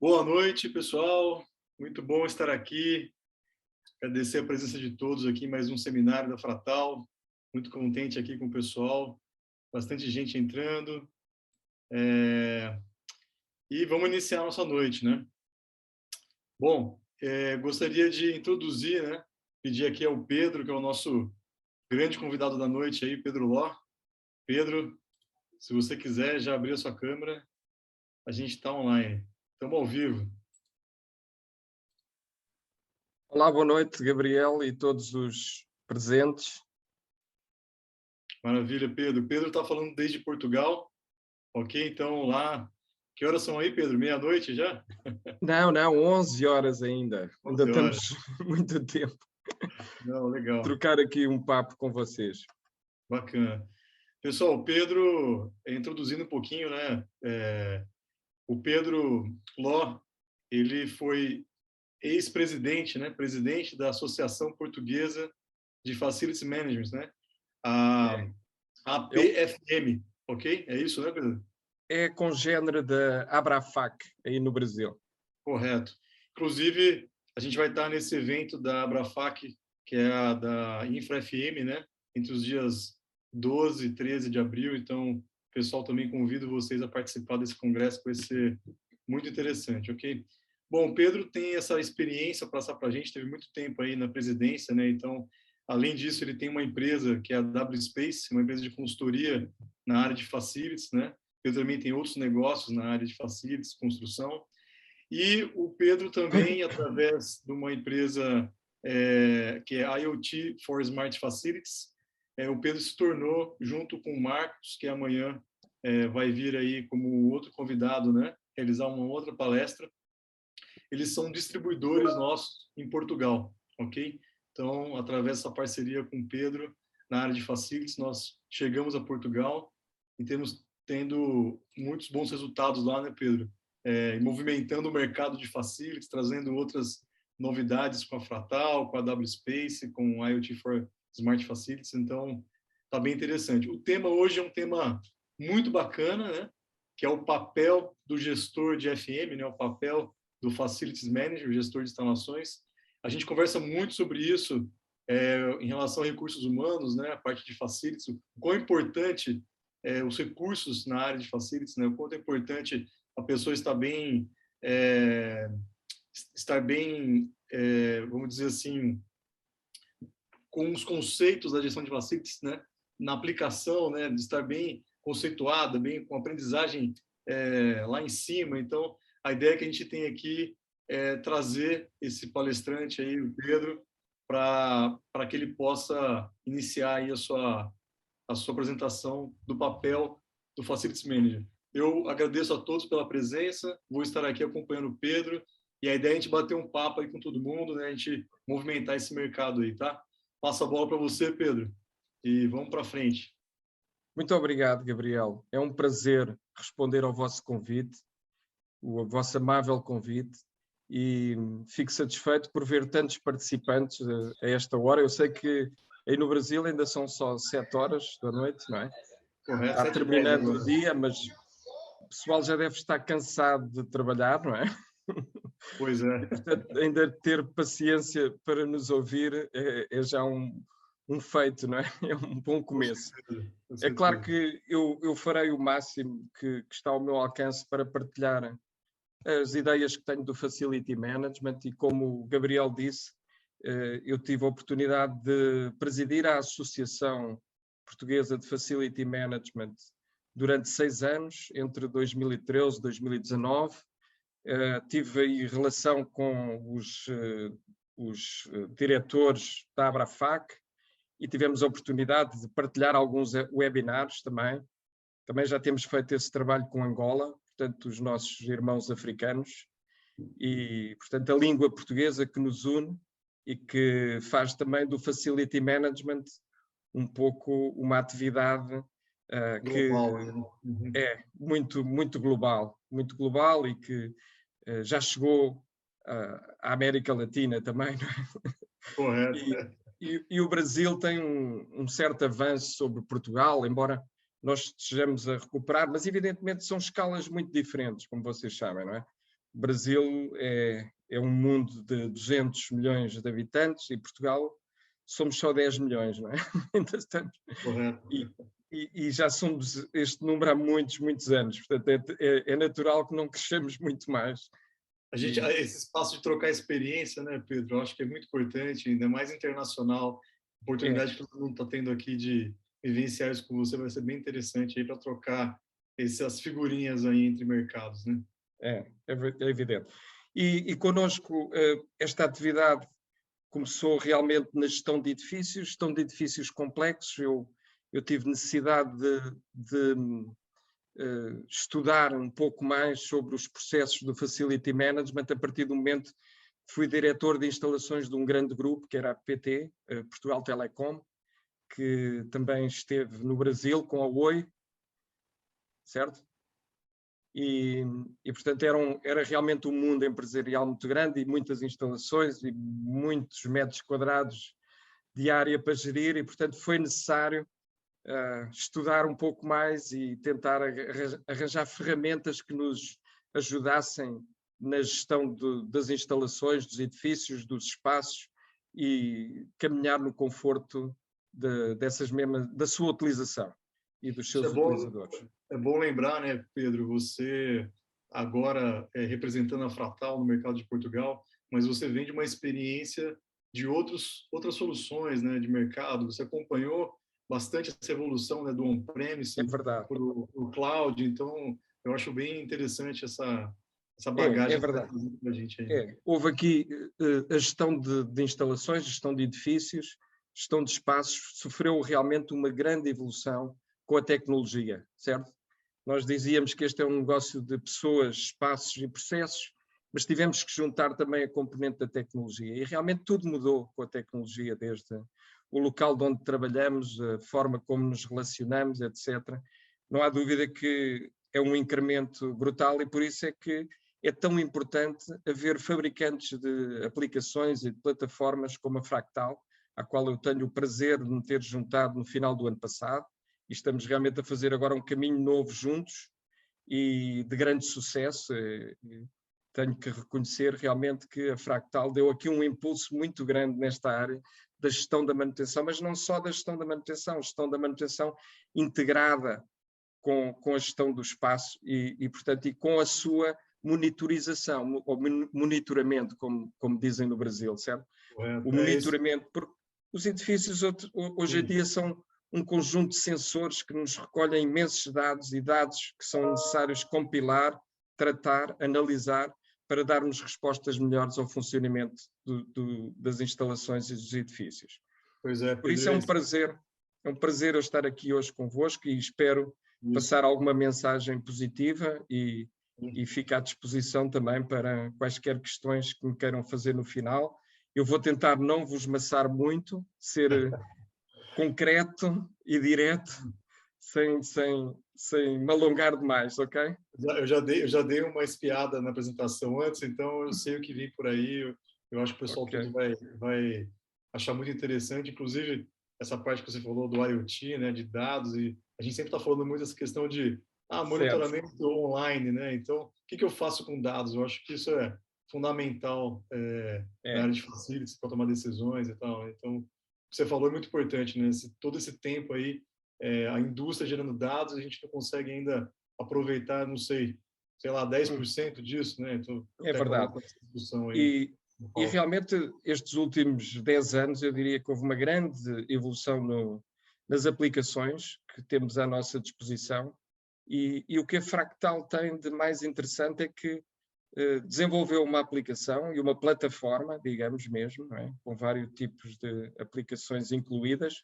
Boa noite, pessoal. Muito bom estar aqui. Agradecer a presença de todos aqui em mais um seminário da Fratal. Muito contente aqui com o pessoal. Bastante gente entrando. E vamos iniciar a nossa noite, né? Bom, gostaria de introduzir, né? Pedir aqui ao Pedro, que é o nosso grande convidado da noite aí, Pedro Ló. Pedro, se você quiser já abrir a sua câmera, a gente está online. Estamos ao vivo. Olá, boa noite, Gabriel e todos os presentes. Maravilha, Pedro. Pedro está falando desde Portugal, ok? Então, lá... Que horas são aí, Pedro? Meia-noite já? Não, 11 horas ainda. Ainda 11 horas. estamos muito tempo. Não, legal. Trocar aqui um papo com vocês. Bacana. Pessoal, o Pedro, introduzindo um pouquinho, né? O Pedro Ló, ele foi ex-presidente, né? Presidente da Associação Portuguesa de Facilities Management, né? A APFM, ok? É isso, né, Pedro? É congênere da Abrafac, aí no Brasil. Correto. Inclusive, a gente vai estar nesse evento da Abrafac, que é a da InfraFM, né? Entre os dias 12 e 13 de abril. Então, pessoal, também convido vocês a participar desse congresso, que vai ser muito interessante, ok? Bom, o Pedro tem essa experiência para passar para a gente, teve muito tempo aí na presidência, né? Então, além disso, ele tem uma empresa que é a W Space, uma empresa de consultoria na área de facilities, né? Eu também tem outros negócios na área de facilities, construção. E o Pedro também, através de uma empresa que é IoT for Smart Facilities, o Pedro se tornou, junto com o Marcos, que amanhã vai vir aí como outro convidado, né, realizar uma outra palestra. Eles são distribuidores nossos em Portugal, ok? Então, através dessa parceria com o Pedro, na área de Facilities, nós chegamos a Portugal e temos tendo muitos bons resultados lá, né, Pedro? Movimentando o mercado de facilities, trazendo outras novidades com a Fratal, com a W Space, com o IoT for Smart Facilities. Então, está bem interessante. O tema hoje é um tema muito bacana, né? Que é o papel do gestor de FM, né? O papel do Facilities Manager, gestor de instalações. A gente conversa muito sobre isso em relação a recursos humanos, né? A parte de facilities, o quão importante os recursos na área de facilities, né? O quanto é importante a pessoa estar bem, vamos dizer assim, com os conceitos da gestão de facilities, né? Na aplicação, né? De estar bem conceituada, bem com aprendizagem lá em cima. Então, a ideia que a gente tem aqui é trazer esse palestrante aí, o Pedro, para que ele possa iniciar aí a sua apresentação do papel do Facilities Manager. Eu agradeço a todos pela presença, vou estar aqui acompanhando o Pedro, e a ideia é a gente bater um papo aí com todo mundo, né? A gente movimentar esse mercado aí, tá? Passo a bola para você, Pedro, e vamos para frente. Muito obrigado, Gabriel. É um prazer responder ao vosso convite, o vosso amável convite, e fico satisfeito por ver tantos participantes a esta hora. Eu sei que aí no Brasil ainda são só 7 horas da noite, não é? Correto, Está terminando o dia, mas o pessoal já deve estar cansado de trabalhar, não é? Pois é. E, portanto, ainda ter paciência para nos ouvir é já um feito, não é? É um bom começo. É claro que eu farei o máximo que está ao meu alcance para partilhar as ideias que tenho do Facility Management e, como o Gabriel disse, eu tive a oportunidade de presidir a Associação Portuguesa de Facility Management durante 6 anos, entre 2013 e 2019. Tive aí relação com os diretores da Abrafac e tivemos a oportunidade de partilhar alguns webinars também. Também já temos feito esse trabalho com Angola, portanto, os nossos irmãos africanos, e, portanto, a língua portuguesa que nos une e que faz também do Facility Management um pouco uma atividade que é muito global e que já chegou à América Latina também. Não é? Correto. E o Brasil tem um certo avanço sobre Portugal, embora nós estejamos a recuperar, mas evidentemente são escalas muito diferentes, como vocês sabem, não é? O Brasil é um mundo de 200 milhões de habitantes e Portugal somos só 10 milhões, não é? Ainda estamos. Correto. E já somos este número há muitos, muitos anos. Portanto, é natural que não cresçamos muito mais. Esse espaço de trocar experiência, né, Pedro? Eu acho que é muito importante, ainda mais internacional. A oportunidade que todo mundo está tendo aqui de vivenciar isso com você vai ser bem interessante aí para trocar essas figurinhas aí entre mercados, né? É evidente. E connosco, esta atividade começou realmente na gestão de edifícios complexos. Eu tive necessidade de estudar um pouco mais sobre os processos do Facility Management a partir do momento que fui diretor de instalações de um grande grupo, que era a PT, Portugal Telecom, que também esteve no Brasil com a Oi, certo? E portanto, era realmente um mundo empresarial muito grande e muitas instalações e muitos metros quadrados de área para gerir e, portanto, foi necessário estudar um pouco mais e tentar arranjar ferramentas que nos ajudassem na gestão das instalações, dos edifícios, dos espaços e caminhar no conforto da sua utilização e dos seus utilizadores. É bom lembrar, né, Pedro, você agora representando a Fractal no mercado de Portugal, mas você vem de uma experiência de outras soluções, né, de mercado. Você acompanhou bastante essa evolução, né, do on-premise para o cloud. Então, eu acho bem interessante essa bagagem é verdade. que está trazendo para a gente aí. Houve aqui a gestão de instalações, gestão de edifícios, gestão de espaços, sofreu realmente uma grande evolução com a tecnologia, certo? Nós dizíamos que este é um negócio de pessoas, espaços e processos, mas tivemos que juntar também a componente da tecnologia. E realmente tudo mudou com a tecnologia, desde o local de onde trabalhamos, a forma como nos relacionamos, etc. Não há dúvida que é um incremento brutal e por isso é que é tão importante haver fabricantes de aplicações e de plataformas como a Fractal, à qual eu tenho o prazer de me ter juntado no final do ano passado, e estamos realmente a fazer agora um caminho novo juntos e de grande sucesso. Tenho que reconhecer realmente que a Fractal deu aqui um impulso muito grande nesta área da gestão da manutenção, mas não só da gestão da manutenção integrada com a gestão do espaço e portanto, e com a sua monitorização, ou monitoramento, como dizem no Brasil, certo? O monitoramento, porque os edifícios hoje em dia são um conjunto de sensores que nos recolhem imensos dados e dados que são necessários compilar, tratar, analisar, para darmos respostas melhores ao funcionamento das instalações e dos edifícios. Pois é, por isso é um prazer eu estar aqui hoje convosco e espero passar alguma mensagem positiva e fico à disposição também para quaisquer questões que me queiram fazer no final. Eu vou tentar não vos maçar muito, ser concreto e direto, sem me alongar demais, ok? Eu já dei uma espiada na apresentação antes, então eu sei o que vem por aí. Eu acho que o pessoal todo vai achar muito interessante, inclusive essa parte que você falou do IoT, né, de dados, e a gente sempre está falando muito dessa questão de monitoramento online, né? Então, o que eu faço com dados? Eu acho que isso é fundamental na área de facilities para tomar decisões e tal. Então, o que você falou é muito importante, né? Todo esse tempo aí, a indústria gerando dados, a gente não consegue ainda aproveitar, não sei lá, 10% disso, né? Então, é verdade. E realmente, estes últimos 10 anos, eu diria que houve uma grande evolução nas aplicações que temos à nossa disposição. E o que a Fractal tem de mais interessante é que desenvolveu uma aplicação e uma plataforma, digamos mesmo, não é? Com vários tipos de aplicações incluídas,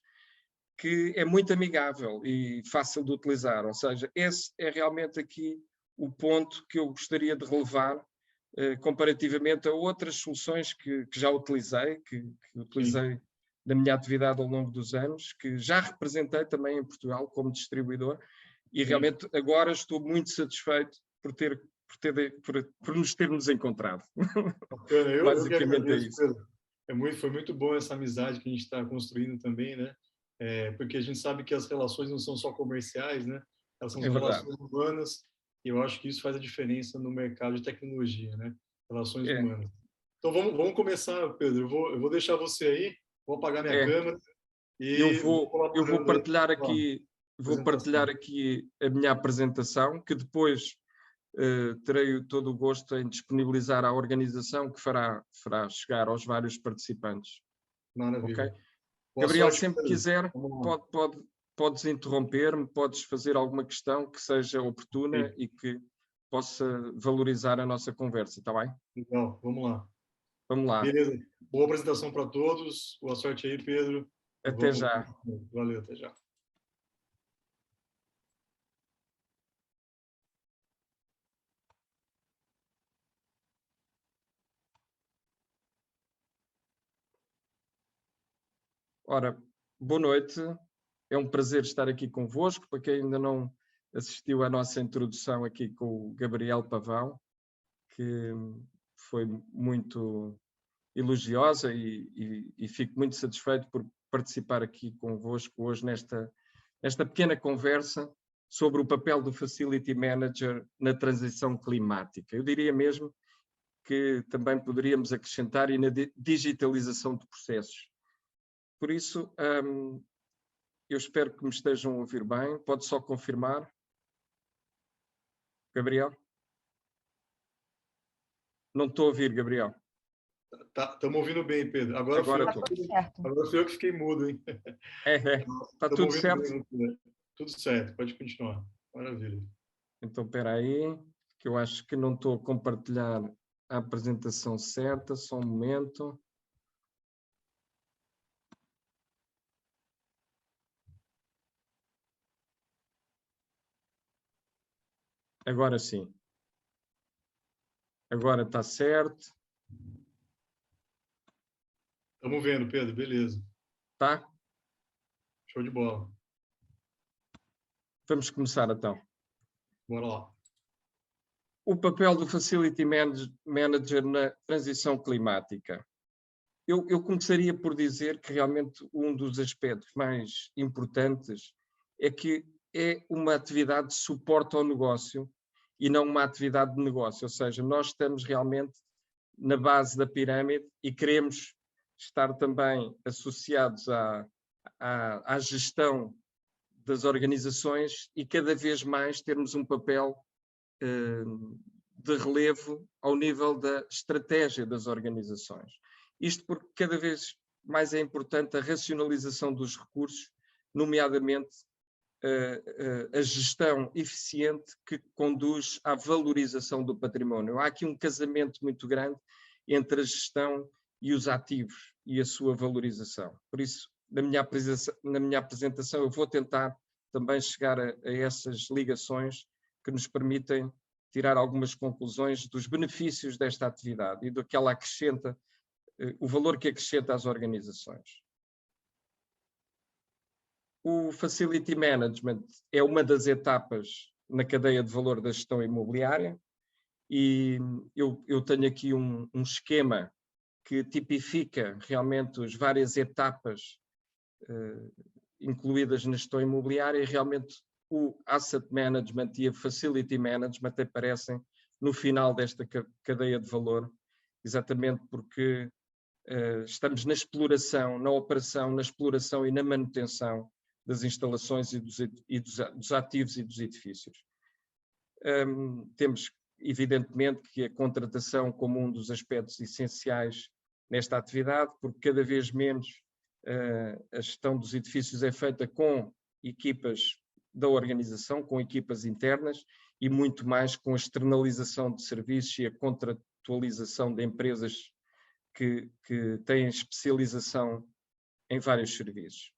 que é muito amigável e fácil de utilizar. Ou seja, esse é realmente aqui o ponto que eu gostaria de relevar comparativamente a outras soluções que já utilizei, que utilizei na minha atividade ao longo dos anos, que já representei também em Portugal como distribuidor, e realmente agora estou muito satisfeito por nos termos encontrado. Bacana. Basicamente é isso. Foi muito bom essa amizade que a gente está construindo também, né? Porque a gente sabe que as relações não são só comerciais, né? Elas são relações humanas. E eu acho que isso faz a diferença no mercado de tecnologia, né? Relações É, humanas. Então vamos começar, Pedro. Eu vou deixar você aí, vou apagar minha é. câmera Eu e vou vou colaborando aí com a vou apresentação. partilhar aqui a minha apresentação, que depois terei todo o gosto em disponibilizar à organização que fará chegar aos vários participantes. Ok? Maravilha. Boa Gabriel, sorte, sempre que Pedro. quiser, Vamos lá. podes interromper-me, podes fazer alguma questão que seja oportuna Ok. e que possa valorizar a nossa conversa, está bem? Legal, vamos lá. Vamos lá, Beleza. Boa apresentação para todos. Boa sorte aí, Pedro. E até vamos. já. Valeu, até já. Ora, boa noite, é um prazer estar aqui convosco, para quem ainda não assistiu à nossa introdução aqui com o Gabriel Pavão, que foi muito elogiosa e fico muito satisfeito por participar aqui convosco hoje nesta pequena conversa sobre o papel do Facility Manager na transição climática. Eu diria mesmo que também poderíamos acrescentar e na digitalização de processos. Por isso, eu espero que me estejam a ouvir bem. Pode só confirmar, Gabriel? Não estou a ouvir, Gabriel. Estamos ouvindo bem, Pedro. Agora estou. Agora fui eu que fiquei mudo, hein? Está Estamos tudo ouvindo certo? bem, Pedro. Tudo certo, pode continuar. Maravilha. Então, espera aí, que eu acho que não estou a compartilhar a apresentação certa, só um momento. Agora sim. Agora está certo. Estamos vendo, Pedro. Beleza. Tá? Show de bola. Vamos começar então. Bora lá. O papel do Facility Manager na transição climática. Eu começaria por dizer que realmente um dos aspectos mais importantes é que é uma atividade de suporte ao negócio e não uma atividade de negócio, ou seja, nós estamos realmente na base da pirâmide e queremos estar também associados à gestão das organizações e cada vez mais termos um papel de relevo ao nível da estratégia das organizações. Isto porque cada vez mais é importante a racionalização dos recursos, nomeadamente a gestão eficiente que conduz à valorização do património. Há aqui um casamento muito grande entre a gestão e os ativos e a sua valorização. Por isso, na minha apresentação, eu vou tentar também chegar a essas ligações que nos permitem tirar algumas conclusões dos benefícios desta atividade e do que ela acrescenta, o valor que acrescenta às organizações. O Facility Management é uma das etapas na cadeia de valor da gestão imobiliária e eu tenho aqui um esquema que tipifica realmente as várias etapas incluídas na gestão imobiliária e realmente o Asset Management e a Facility Management aparecem no final desta cadeia de valor, exatamente porque estamos na exploração, na operação, na exploração e na manutenção das instalações e dos ativos e dos edifícios. Temos, evidentemente, que a contratação como um dos aspectos essenciais nesta atividade, porque cada vez menos a gestão dos edifícios é feita com equipas da organização, com equipas internas e muito mais com a externalização de serviços e a contratualização de empresas que têm especialização em vários serviços.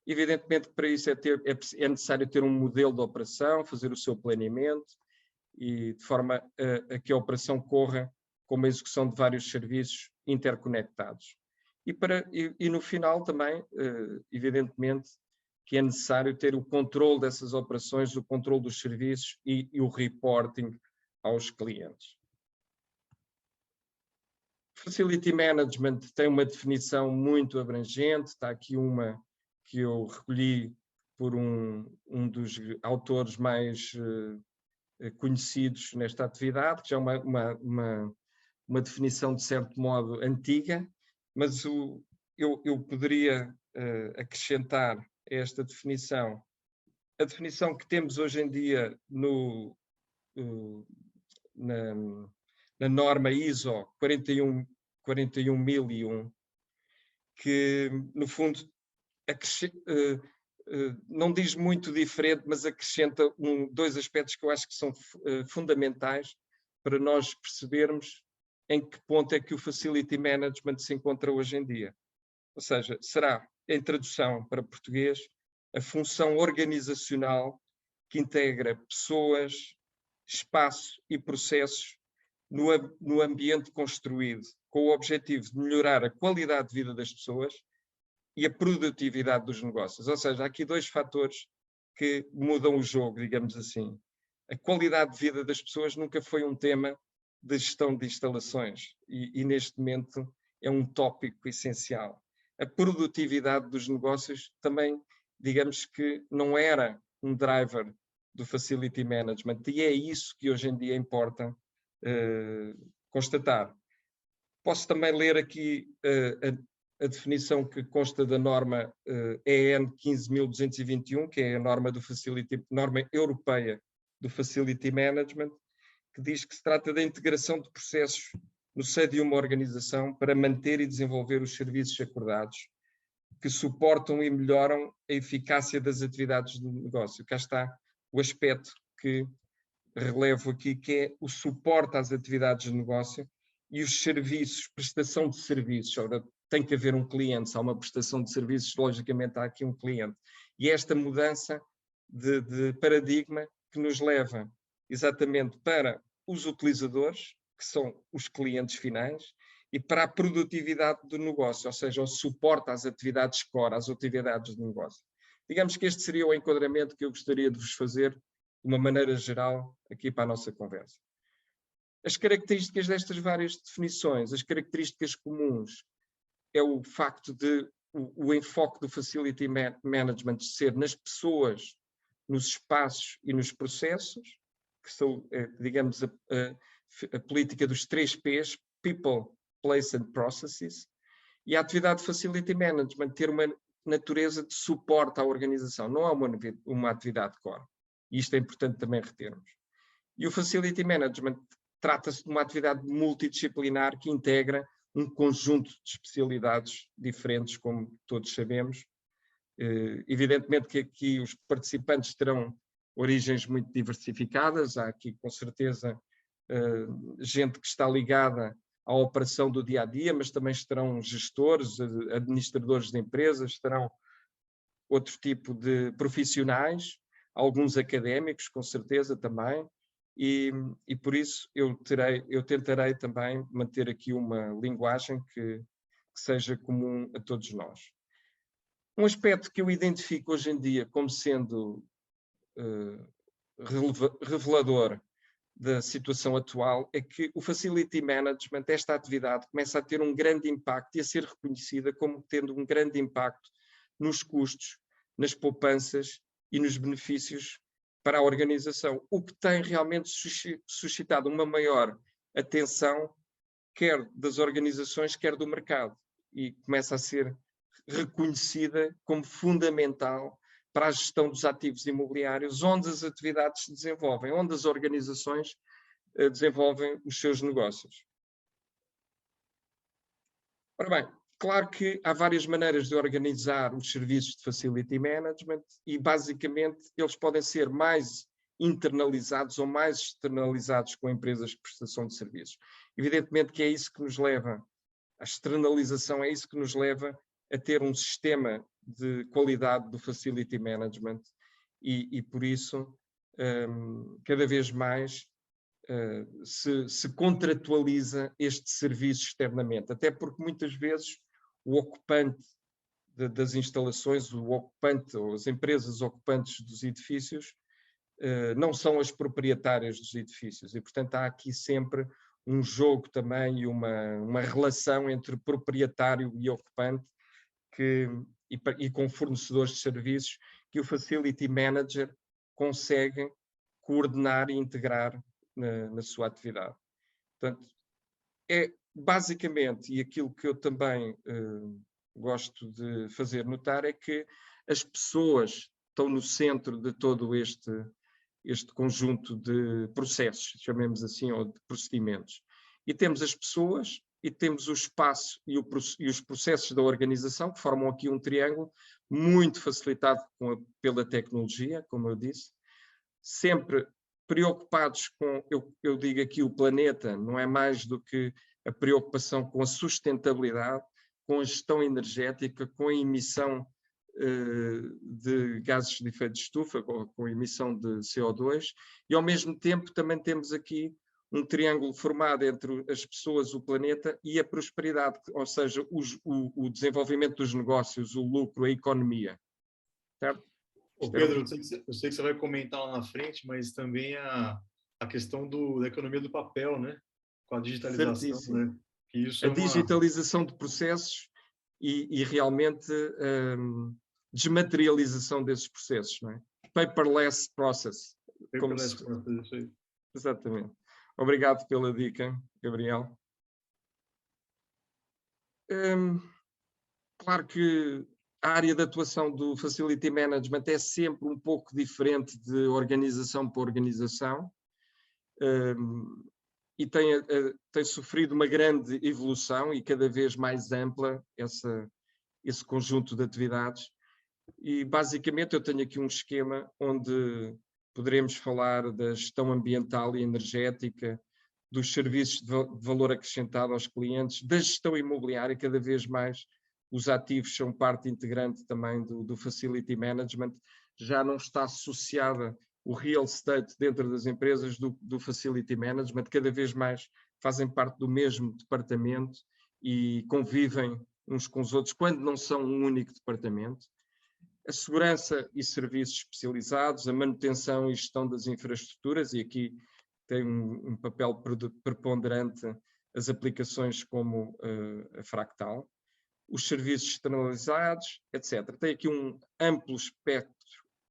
Evidentemente que para isso é necessário ter um modelo de operação, fazer o seu planeamento e de forma a que a operação corra com uma execução de vários serviços interconectados. E no final também, evidentemente, que é necessário ter o controle dessas operações, o controle dos serviços e o reporting aos clientes. Facility Management tem uma definição muito abrangente, está aqui uma que eu recolhi por um dos autores mais conhecidos nesta atividade, que já é uma definição de certo modo antiga, mas eu poderia acrescentar a esta definição a definição que temos hoje em dia na norma ISO 41001, que no fundo não diz muito diferente, mas acrescenta dois aspectos que eu acho que são fundamentais para nós percebermos em que ponto é que o Facility Management se encontra hoje em dia. Ou seja, será, em tradução para português, a função organizacional que integra pessoas, espaço e processos no ambiente construído, com o objetivo de melhorar a qualidade de vida das pessoas e a produtividade dos negócios. Ou seja, há aqui dois fatores que mudam o jogo, digamos assim. A qualidade de vida das pessoas nunca foi um tema de gestão de instalações e neste momento é um tópico essencial. A produtividade dos negócios também, digamos que não era um driver do Facility Management e é isso que hoje em dia importa constatar. Posso também ler aqui a definição que consta da norma EN 15.221, que é a norma norma europeia do Facility Management, que diz que se trata da integração de processos no seio de uma organização para manter e desenvolver os serviços acordados, que suportam e melhoram a eficácia das atividades de negócio. Cá está o aspecto que relevo aqui, que é o suporte às atividades de negócio e os serviços, prestação de serviços. Ora, tem que haver um cliente, se há uma prestação de serviços, logicamente há aqui um cliente. E esta mudança de paradigma que nos leva exatamente para os utilizadores, que são os clientes finais, e para a produtividade do negócio, ou seja, o suporte às atividades core, às atividades de negócio. Digamos que este seria o enquadramento que eu gostaria de vos fazer, de uma maneira geral, aqui para a nossa conversa. As características destas várias definições, as características comuns, é o facto de o enfoque do Facility Management ser nas pessoas, nos espaços e nos processos, que são, digamos, a política dos 3 Ps, People, Place and Processes, e a atividade de Facility Management ter uma natureza de suporte à organização, não há uma atividade core. E isto é importante também retermos. E o Facility Management trata-se de uma atividade multidisciplinar que integra um conjunto de especialidades diferentes, como todos sabemos. Evidentemente que aqui os participantes terão origens muito diversificadas, há aqui com certeza gente que está ligada à operação do dia-a-dia, mas também estarão gestores, administradores de empresas, estarão outro tipo de profissionais, alguns académicos, com certeza também, e por isso eu tentarei também manter aqui uma linguagem que seja comum a todos nós. Um aspecto que eu identifico hoje em dia como sendo revelador da situação atual é que o Facility Management, esta atividade, começa a ter um grande impacto e a ser reconhecida como tendo um grande impacto nos custos, nas poupanças e nos benefícios para a organização, o que tem realmente suscitado uma maior atenção, quer das organizações, quer do mercado, e começa a ser reconhecida como fundamental para a gestão dos ativos imobiliários, onde as atividades se desenvolvem, onde as organizações desenvolvem os seus negócios. Ora bem, claro que há várias maneiras de organizar os serviços de Facility Management e, basicamente, eles podem ser mais internalizados ou mais externalizados com empresas de prestação de serviços. Evidentemente que é isso que nos leva, a externalização é isso que nos leva a ter um sistema de qualidade do Facility Management e por isso, cada vez mais se contratualiza este serviço externamente, até porque muitas vezes o ocupante das instalações, o ocupante ou as empresas ocupantes dos edifícios não são as proprietárias dos edifícios e, portanto, há aqui sempre um jogo também e uma relação entre proprietário e ocupante e com fornecedores de serviços que o Facility Manager consegue coordenar e integrar na sua atividade. Portanto, é basicamente, e aquilo que eu também gosto de fazer notar, é que as pessoas estão no centro de todo este conjunto de processos, chamemos assim, ou de procedimentos. E temos as pessoas, e temos o espaço e os processos da organização, que formam aqui um triângulo muito facilitado pela tecnologia, como eu disse, sempre preocupados com, eu digo aqui, o planeta, não é mais do que a preocupação com a sustentabilidade, com a gestão energética, com a emissão de gases de efeito de estufa, com a emissão de CO2, e ao mesmo tempo também temos aqui um triângulo formado entre as pessoas, o planeta e a prosperidade, ou seja, o desenvolvimento dos negócios, o lucro, a economia. Certo? Pedro, eu sei que você vai comentar lá na frente, mas também a questão da economia do papel, né? Com a digitalização, certíssimo. né? Que isso a digitalização de processos e realmente desmaterialização desses processos, não é? Paperless process. Paperless process, isso aí. Exatamente. Obrigado pela dica, Gabriel. Claro que a área de atuação do Facility Management é sempre um pouco diferente de organização para organização e tem sofrido uma grande evolução e cada vez mais ampla esse conjunto de atividades. E basicamente eu tenho aqui um esquema onde poderemos falar da gestão ambiental e energética, dos serviços de valor acrescentado aos clientes, da gestão imobiliária. Cada vez mais os ativos são parte integrante também do Facility Management. Já não está associada o real estate dentro das empresas do Facility Management, cada vez mais fazem parte do mesmo departamento e convivem uns com os outros, quando não são um único departamento. A segurança e serviços especializados, a manutenção e gestão das infraestruturas, e aqui tem um papel preponderante as aplicações como a Fractal, os serviços externalizados, etc. Tem aqui um amplo espectro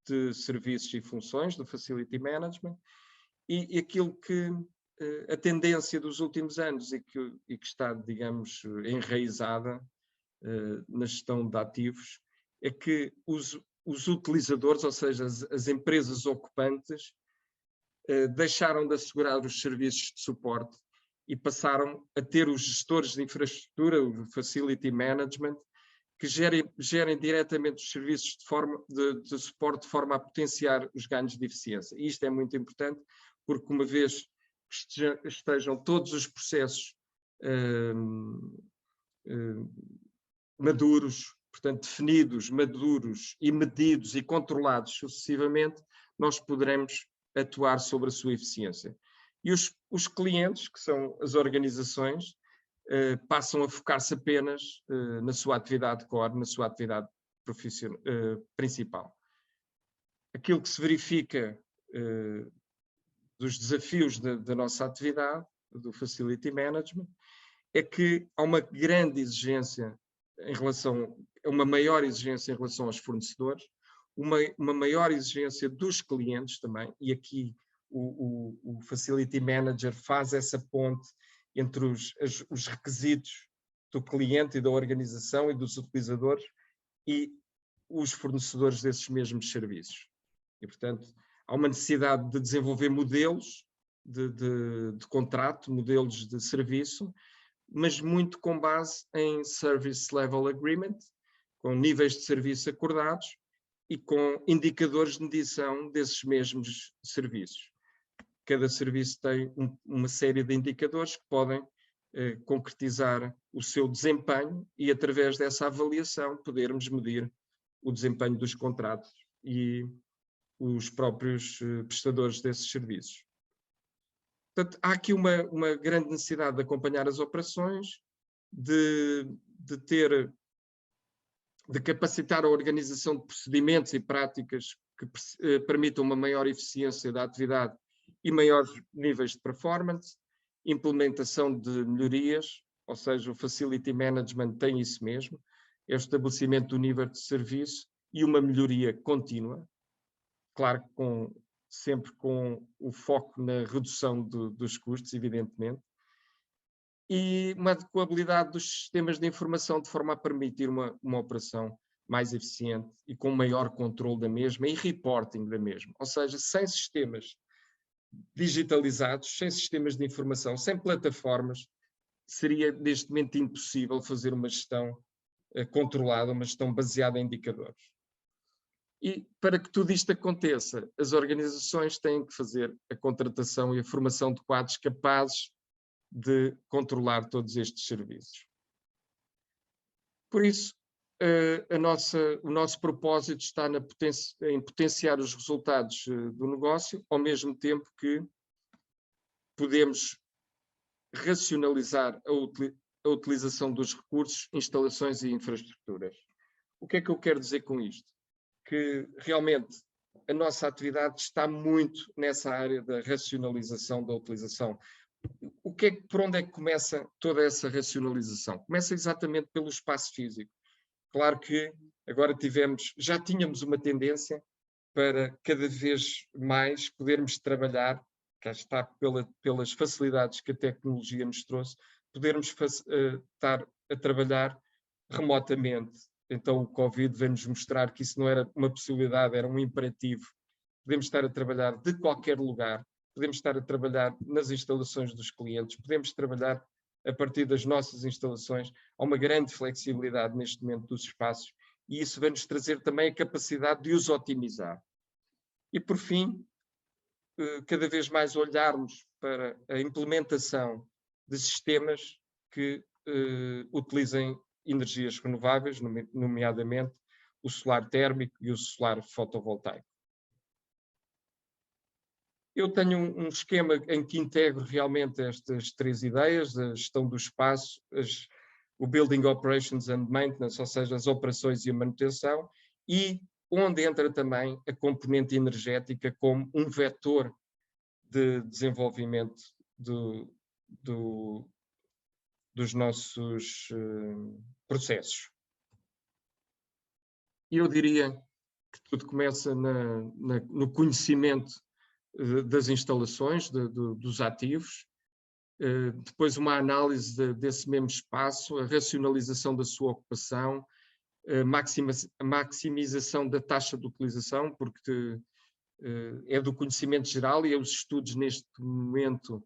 de serviços e funções do Facility Management e aquilo que a tendência dos últimos anos e que está, digamos, enraizada na gestão de ativos, é que os utilizadores, ou seja, as empresas ocupantes, deixaram de assegurar os serviços de suporte e passaram a ter os gestores de infraestrutura, o Facility Management, que gerem diretamente os serviços de suporte de forma a potenciar os ganhos de eficiência. E isto é muito importante, porque uma vez que estejam todos os processos maduros, portanto definidos, maduros e medidos e controlados sucessivamente, nós poderemos atuar sobre a sua eficiência. E os clientes, que são as organizações, passam a focar-se apenas na sua atividade core, na sua atividade principal. Aquilo que se verifica dos desafios da nossa atividade, do Facility Management, é que há uma grande exigência uma maior exigência em relação aos fornecedores, uma maior exigência dos clientes também, e aqui o Facility Manager faz essa ponte entre os requisitos do cliente e da organização e dos utilizadores e os fornecedores desses mesmos serviços. E, portanto, há uma necessidade de desenvolver modelos de contrato, modelos de serviço, mas muito com base em Service Level Agreement, com níveis de serviço acordados e com indicadores de medição desses mesmos serviços. Cada serviço tem uma série de indicadores que podem concretizar o seu desempenho e, através dessa avaliação, podermos medir o desempenho dos contratos e os próprios prestadores desses serviços. Portanto, há aqui uma grande necessidade de acompanhar as operações, de capacitar a organização de procedimentos e práticas que permitam uma maior eficiência da atividade e maiores níveis de performance, implementação de melhorias, ou seja, o Facility Management tem isso mesmo, é o estabelecimento do nível de serviço e uma melhoria contínua, claro que com sempre com o foco na redução dos custos, evidentemente, e uma adequabilidade dos sistemas de informação de forma a permitir uma operação mais eficiente e com maior controle da mesma e reporting da mesma. Ou seja, sem sistemas digitalizados, sem sistemas de informação, sem plataformas, seria neste momento impossível fazer uma gestão controlada, uma gestão baseada em indicadores. E para que tudo isto aconteça, as organizações têm que fazer a contratação e a formação de quadros capazes de controlar todos estes serviços. Por isso, o nosso propósito está em potenciar os resultados do negócio, ao mesmo tempo que podemos racionalizar a utilização dos recursos, instalações e infraestruturas. O que é que eu quero dizer com isto? Que realmente a nossa atividade está muito nessa área da racionalização da utilização. Por onde é que começa toda essa racionalização? Começa exatamente pelo espaço físico. Claro que agora já tínhamos uma tendência para cada vez mais podermos trabalhar, cá está pelas facilidades que a tecnologia nos trouxe, podermos estar a trabalhar remotamente. Então o Covid veio-nos mostrar que isso não era uma possibilidade, era um imperativo. Podemos estar a trabalhar de qualquer lugar, podemos estar a trabalhar nas instalações dos clientes, podemos trabalhar a partir das nossas instalações. Há uma grande flexibilidade neste momento dos espaços e isso vai-nos trazer também a capacidade de os otimizar. E por fim, cada vez mais olharmos para a implementação de sistemas que utilizem energias renováveis, nomeadamente o solar térmico e o solar fotovoltaico. Eu tenho um esquema em que integro realmente estas três ideias, a gestão do espaço, o Building Operations and Maintenance, ou seja, as operações e a manutenção, e onde entra também a componente energética como um vetor de desenvolvimento dos nossos processos. Eu diria que tudo começa no conhecimento das instalações, dos ativos, depois uma análise desse mesmo espaço, a racionalização da sua ocupação, a maximização da taxa de utilização, porque é do conhecimento geral e os estudos neste momento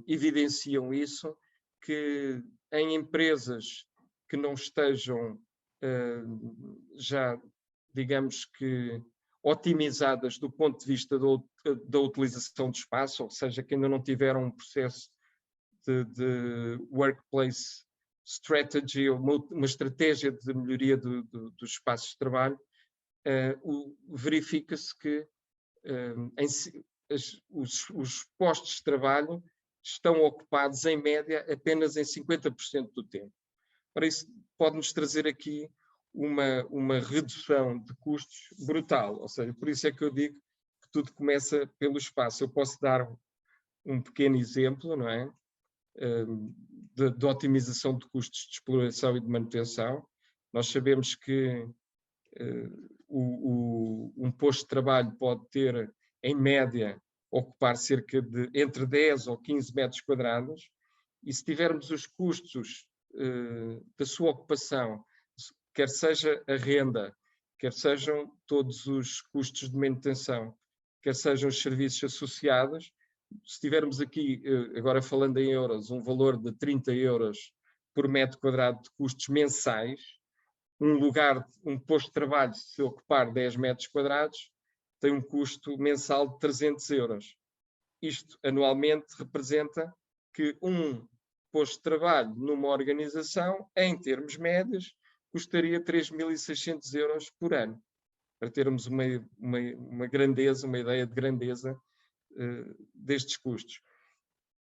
evidenciam isso, que em empresas que não estejam já, digamos que, otimizadas do ponto de vista da utilização do espaço, ou seja, que ainda não tiveram um processo de workplace strategy, ou uma estratégia de melhoria dos espaços de trabalho, verifica-se que os postos de trabalho estão ocupados, em média, apenas em 50% do tempo. Para isso, pode-nos trazer aqui uma redução de custos brutal. Ou seja, por isso é que eu digo que tudo começa pelo espaço. Eu posso dar um pequeno exemplo, não é? De otimização de custos de exploração e de manutenção. Nós sabemos que um posto de trabalho pode ter, em média, ocupar cerca de entre 10 ou 15 metros quadrados, e se tivermos os custos da sua ocupação, quer seja a renda, quer sejam todos os custos de manutenção, quer sejam os serviços associados, se tivermos aqui, agora falando em euros, um valor de 30 euros por metro quadrado de custos mensais, um posto de trabalho, se ocupar 10 metros quadrados, tem um custo mensal de 300 euros. Isto, anualmente, representa que um posto de trabalho numa organização, em termos médios, custaria 3.600 euros por ano, para termos uma grandeza, uma ideia de grandeza destes custos.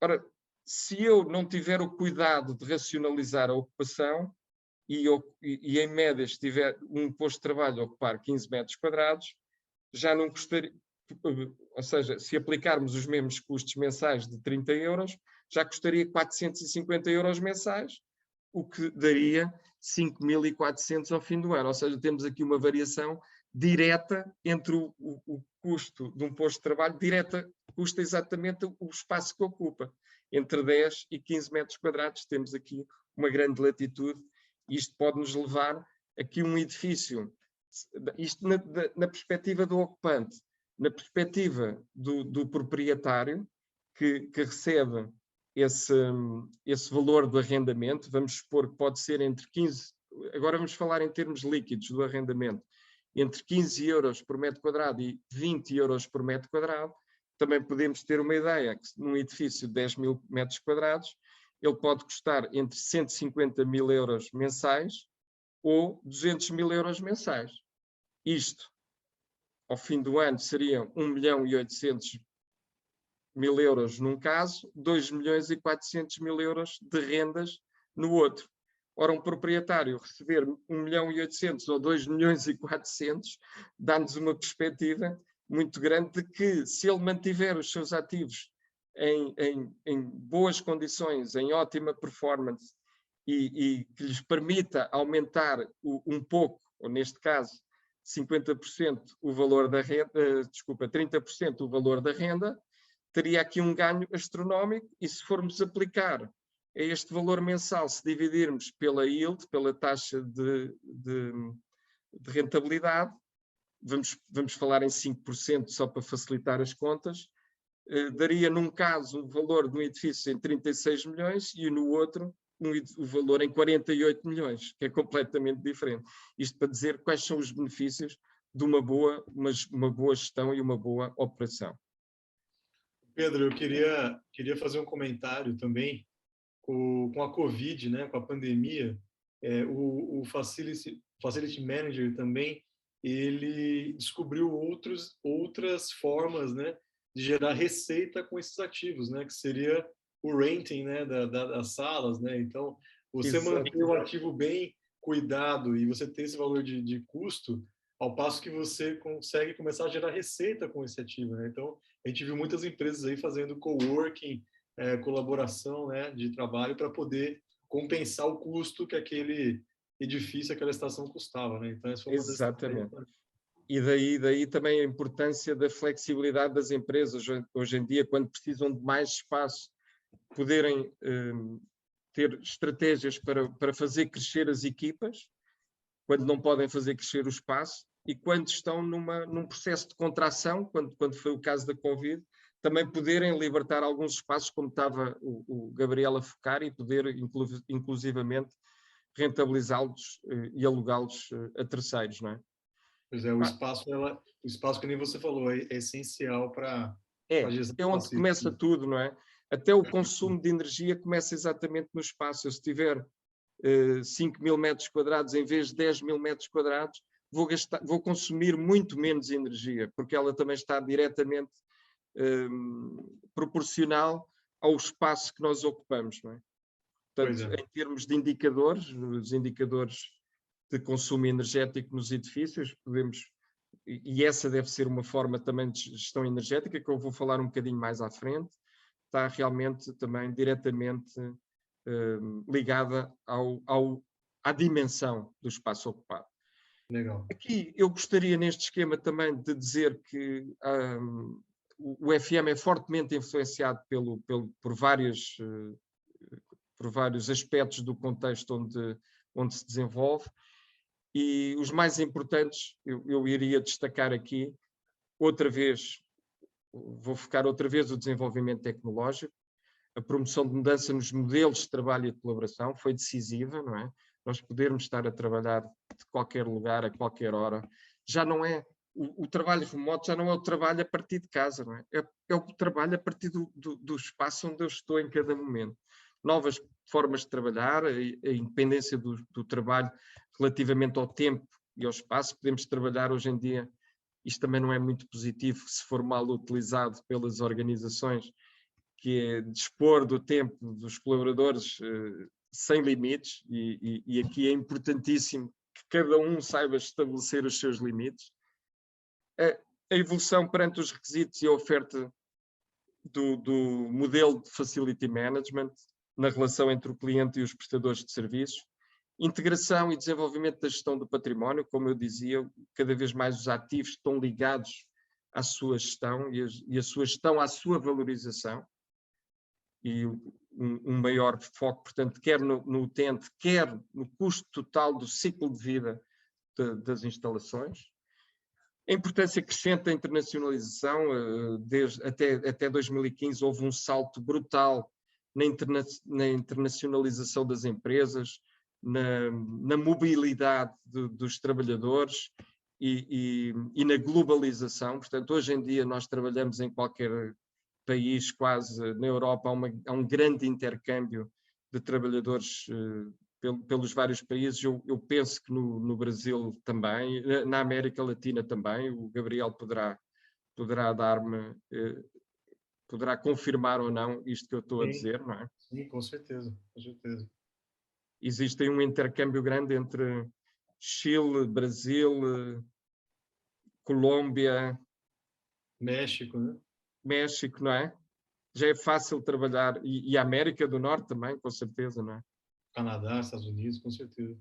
Ora, se eu não tiver o cuidado de racionalizar a ocupação e em média se tiver um posto de trabalho a ocupar 15 metros quadrados, já não custaria, ou seja, se aplicarmos os mesmos custos mensais de 30 euros, já custaria 450 euros mensais, o que daria 5.400 ao fim do ano. Ou seja, temos aqui uma variação direta entre o custo de um posto de trabalho, direta custa exatamente o espaço que ocupa. Entre 10 e 15 metros quadrados temos aqui uma grande latitude, e isto pode nos levar aqui um edifício, isto na perspectiva do ocupante, na perspectiva do proprietário que recebe esse valor do arrendamento. Vamos supor que pode ser entre 15, agora vamos falar em termos líquidos do arrendamento, entre 15 euros por metro quadrado e 20 euros por metro quadrado. Também podemos ter uma ideia que num edifício de 10 mil metros quadrados, ele pode custar entre 150 mil euros mensais ou 200 mil euros mensais. Isto, ao fim do ano, seria 1.800.000 euros num caso, 2.400.000 euros de rendas no outro. Ora, um proprietário receber 1.800.000 ou 2.400.000 dá-nos uma perspectiva muito grande de que, se ele mantiver os seus ativos em boas condições, em ótima performance, e que lhes permita aumentar um pouco, ou neste caso 50% o valor da renda, 30% o valor da renda, teria aqui um ganho astronómico. E se formos aplicar a este valor mensal, se dividirmos pela yield, pela taxa de rentabilidade, vamos falar em 5% só para facilitar as contas, daria num caso o valor de um edifício em 36 milhões e no outro o valor em 48 milhões, que é completamente diferente. Isto para dizer quais são os benefícios de uma boa gestão e uma boa operação. Pedro, eu queria fazer um comentário também com a Covid, né, com a pandemia. O Facility Manager também, ele descobriu outras formas, né, de gerar receita com esses ativos, né, que seria o renting, né, das salas, né? Então, você manter o ativo bem cuidado e você ter esse valor de custo, ao passo que você consegue começar a gerar receita com esse ativo, né? Então, a gente viu muitas empresas aí fazendo coworking, colaboração, né, de trabalho para poder compensar o custo que aquele edifício, aquela estação custava, né? Então, essa foi uma das... Exatamente. E daí também a importância da flexibilidade das empresas hoje em dia, quando precisam de mais espaço, poderem ter estratégias para fazer crescer as equipas, quando não podem fazer crescer o espaço, e quando estão num processo de contração, quando foi o caso da Covid, também poderem libertar alguns espaços, como estava o Gabriel a focar, e poder inclusivamente rentabilizá-los e alugá-los a terceiros, não é? Pois é, o espaço que nem você falou, é essencial para a gestão. É onde começa tudo, não é? Até o consumo de energia começa exatamente no espaço. Eu, se tiver 5.000 metros quadrados em vez de 10.000 metros quadrados, vou consumir muito menos energia, porque ela também está diretamente proporcional ao espaço que nós ocupamos, não é? Portanto, em termos de indicadores, os indicadores de consumo energético nos edifícios, e essa deve ser uma forma também de gestão energética, que eu vou falar um bocadinho mais à frente, está realmente também diretamente ligada à dimensão do espaço ocupado. Legal. Aqui eu gostaria, neste esquema, também de dizer que o FM é fortemente influenciado por vários aspectos do contexto onde se desenvolve, e os mais importantes eu iria destacar aqui, vou focar outra vez o desenvolvimento tecnológico. A promoção de mudança nos modelos de trabalho e de colaboração foi decisiva, não é? Nós podermos estar a trabalhar de qualquer lugar, a qualquer hora. Já não é o trabalho remoto, já não é o trabalho a partir de casa, não é? É o trabalho a partir do espaço onde eu estou em cada momento. Novas formas de trabalhar, a independência do trabalho relativamente ao tempo e ao espaço. Podemos trabalhar hoje em dia, isto também não é muito positivo se for mal utilizado pelas organizações, que é dispor do tempo dos colaboradores sem limites, e aqui é importantíssimo que cada um saiba estabelecer os seus limites. A evolução perante os requisitos e a oferta do modelo de facility management na relação entre o cliente e os prestadores de serviços, Integração e desenvolvimento da gestão do património, como eu dizia, cada vez mais os ativos estão ligados à sua gestão e a sua gestão à sua valorização. E um maior foco, portanto, quer no utente, quer no custo total do ciclo de vida das instalações. A importância crescente da internacionalização, até 2015 houve um salto brutal na internacionalização das empresas, na mobilidade dos trabalhadores e na globalização. Portanto, hoje em dia nós trabalhamos em qualquer país, quase na Europa, há um grande intercâmbio de trabalhadores pelos vários países. Eu penso que no Brasil também, na América Latina também. O Gabriel poderá dar-me, poderá confirmar ou não isto que eu estou a dizer, não é? Sim, com certeza, com certeza. Existe um intercâmbio grande entre Chile, Brasil, Colômbia, México, né? México, não é? Já é fácil trabalhar, e a América do Norte também, com certeza, não é? Canadá, Estados Unidos, com certeza.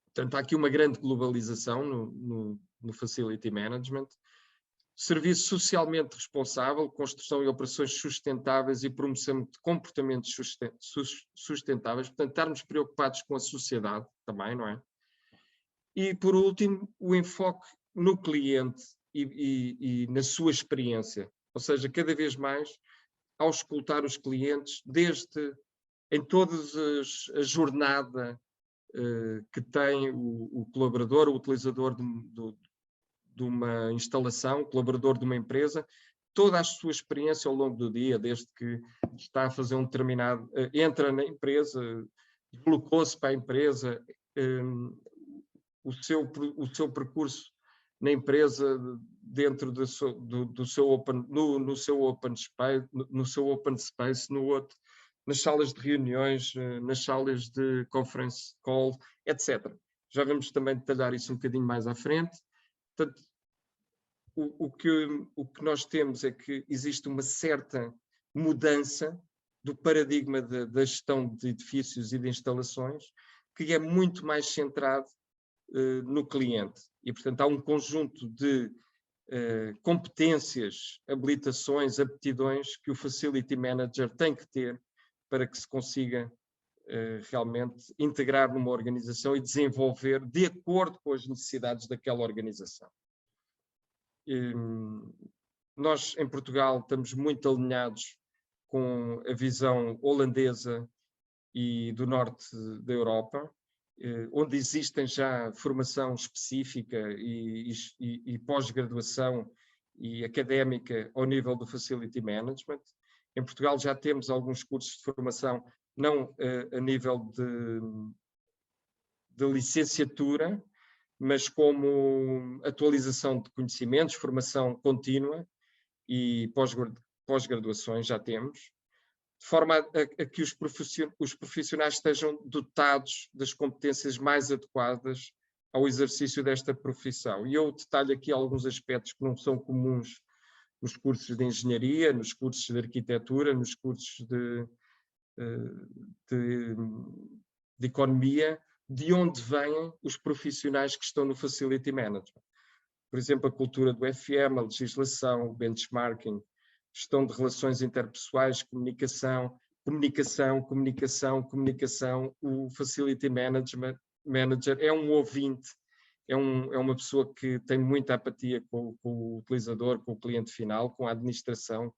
Portanto, há aqui uma grande globalização no Facility Management. Serviço socialmente responsável, construção e operações sustentáveis e promoção de comportamentos sustentáveis. Portanto, estarmos preocupados com a sociedade também, não é? E, por último, o enfoque no cliente e na sua experiência. Ou seja, cada vez mais, ao escutar os clientes, em toda a jornada que tem o colaborador, o utilizador de uma instalação, o colaborador de uma empresa, toda a sua experiência ao longo do dia, desde que está a fazer um determinado... entra na empresa, deslocou-se para a empresa, o seu percurso na empresa, dentro no seu open space, no outro, nas salas de reuniões, nas salas de conference call, etc. Já vamos também detalhar isso um bocadinho mais à frente. Portanto, o que nós temos é que existe uma certa mudança do paradigma da gestão de edifícios e de instalações, que é muito mais centrado no cliente. E, portanto, há um conjunto de competências, habilitações, aptidões que o Facility Manager tem que ter para que se consiga realmente integrar numa organização e desenvolver de acordo com as necessidades daquela organização. Nós, em Portugal, estamos muito alinhados com a visão holandesa e do norte da Europa, onde existem já formação específica e pós-graduação e académica ao nível do Facility Management. Em Portugal já temos alguns cursos de formação, não a nível de licenciatura, mas como atualização de conhecimentos, formação contínua e pós-graduações já temos, de forma a que os profissionais estejam dotados das competências mais adequadas ao exercício desta profissão. E eu detalho aqui alguns aspectos que não são comuns nos cursos de engenharia, nos cursos de arquitetura, nos cursos de economia, de onde vêm os profissionais que estão no Facility Management. Por exemplo, a cultura do FM, a legislação, o benchmarking, gestão de relações interpessoais, comunicação. O Facility Manager é um ouvinte, é uma pessoa que tem muita apatia com o utilizador, com o cliente final, com a administração,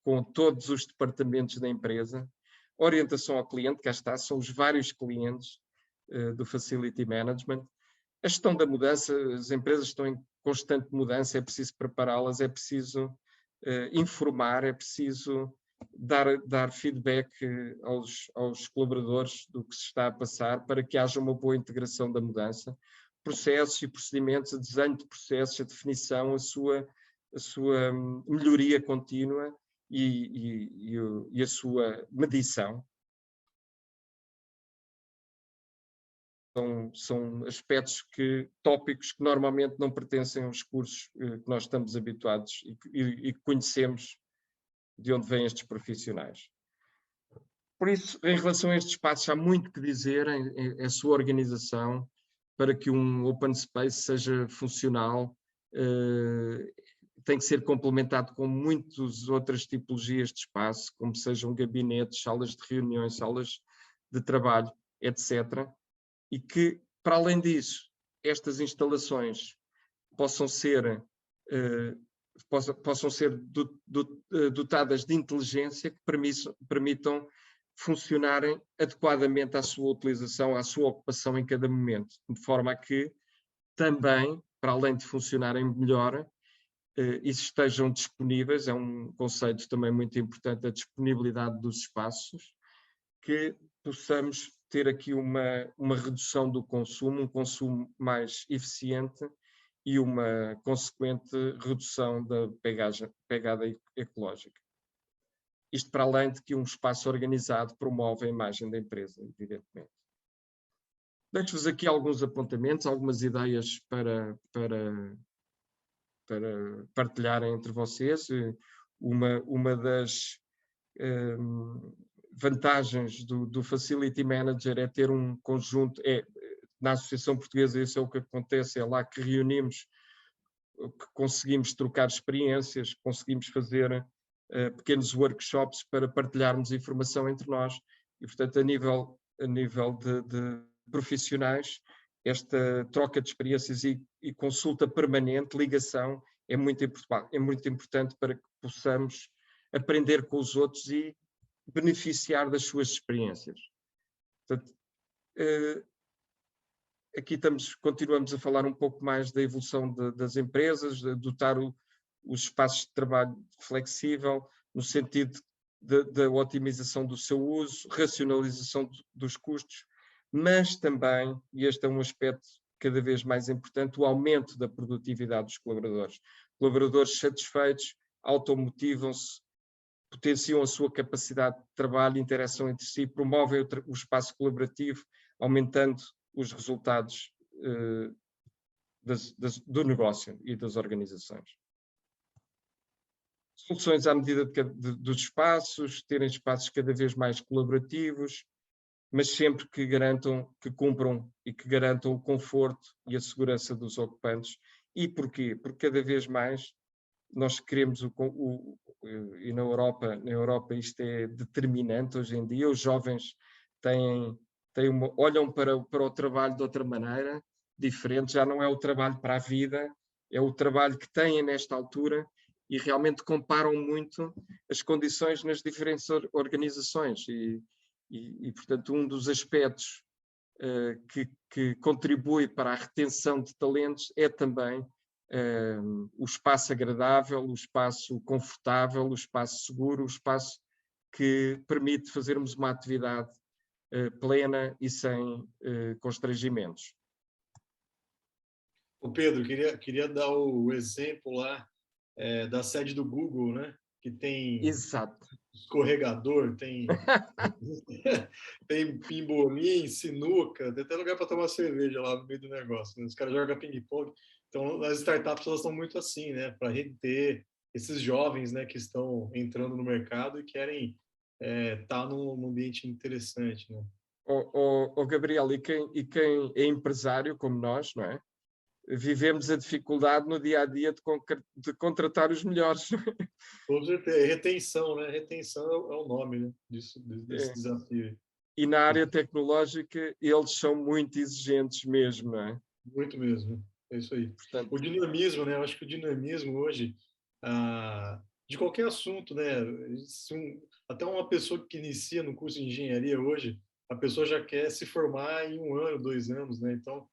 com todos os departamentos da empresa. Orientação ao cliente, cá está, são os vários clientes do Facility Management. A gestão da mudança, as empresas estão em constante mudança, é preciso prepará-las, é preciso informar, é preciso dar feedback aos colaboradores do que se está a passar para que haja uma boa integração da mudança. Processos e procedimentos, a desenho de processos, a definição, a sua melhoria contínua e a sua medição. São aspectos tópicos que normalmente não pertencem aos cursos que nós estamos habituados e que conhecemos de onde vêm estes profissionais. Por isso, em relação a estes espaços, há muito que dizer em sua organização para que um open space seja funcional. Tem que ser complementado com muitas outras tipologias de espaço, como sejam gabinetes, salas de reuniões, salas de trabalho, etc. E que, para além disso, estas instalações possam ser dotadas de inteligência que permitam funcionarem adequadamente à sua utilização, à sua ocupação em cada momento, de forma a que também, para além de funcionarem melhor, e estejam disponíveis, é um conceito também muito importante, a disponibilidade dos espaços, que possamos ter aqui uma redução do consumo, um consumo mais eficiente e uma consequente redução da pegada ecológica. Isto para além de que um espaço organizado promove a imagem da empresa, evidentemente. Deixo-vos aqui alguns apontamentos, algumas ideias para partilharem entre vocês. Uma das vantagens do Facility Manager é ter um conjunto, na Associação Portuguesa isso é o que acontece, é lá que reunimos, que conseguimos trocar experiências, conseguimos fazer pequenos workshops para partilharmos informação entre nós e, portanto, a nível de profissionais, esta troca de experiências e consulta permanente, ligação, é muito importante para que possamos aprender com os outros e beneficiar das suas experiências. Portanto, aqui continuamos a falar um pouco mais da evolução das empresas, de dotar os espaços de trabalho flexível, no sentido da otimização do seu uso, racionalização dos custos, mas também, e este é um aspecto cada vez mais importante, o aumento da produtividade dos colaboradores. Colaboradores satisfeitos, automotivam-se, potenciam a sua capacidade de trabalho, interação entre si, promovem o espaço colaborativo, aumentando os resultados do negócio e das organizações. Soluções à medida dos espaços, terem espaços cada vez mais colaborativos, mas sempre que cumpram e que garantam o conforto e a segurança dos ocupantes. E porquê? Porque cada vez mais nós queremos e na Europa isto é determinante hoje em dia, os jovens olham para o trabalho de outra maneira, diferente, já não é o trabalho para a vida, é o trabalho que têm nesta altura e realmente comparam muito as condições nas diferentes organizações e portanto, um dos aspectos que contribui para a retenção de talentos é também o espaço agradável, o espaço confortável, o espaço seguro, o espaço que permite fazermos uma atividade plena e sem constrangimentos. O Pedro, queria dar o exemplo lá da sede do Google, né? Que tem Exato. escorregador, tem pimbolim, sinuca, tem até lugar para tomar cerveja lá no meio do negócio. Né? Os caras jogam ping-pong. Então, as startups elas são muito assim, né? Para reter esses jovens, né, que estão entrando no mercado e querem estar num ambiente interessante, né? Gabriel, e quem é empresário como nós, não é? Vivemos a dificuldade no dia-a-dia de contratar os melhores. Com certeza. Retenção, né? Retenção é o nome, né, desse desafio. E na área tecnológica eles são muito exigentes mesmo, não é? Muito mesmo, é isso aí. Portanto, O dinamismo, né? Eu acho que o dinamismo hoje, de qualquer assunto, né? Até uma pessoa que inicia no curso de engenharia hoje, a pessoa já quer se formar em 1 ano, 2 anos, né? Então,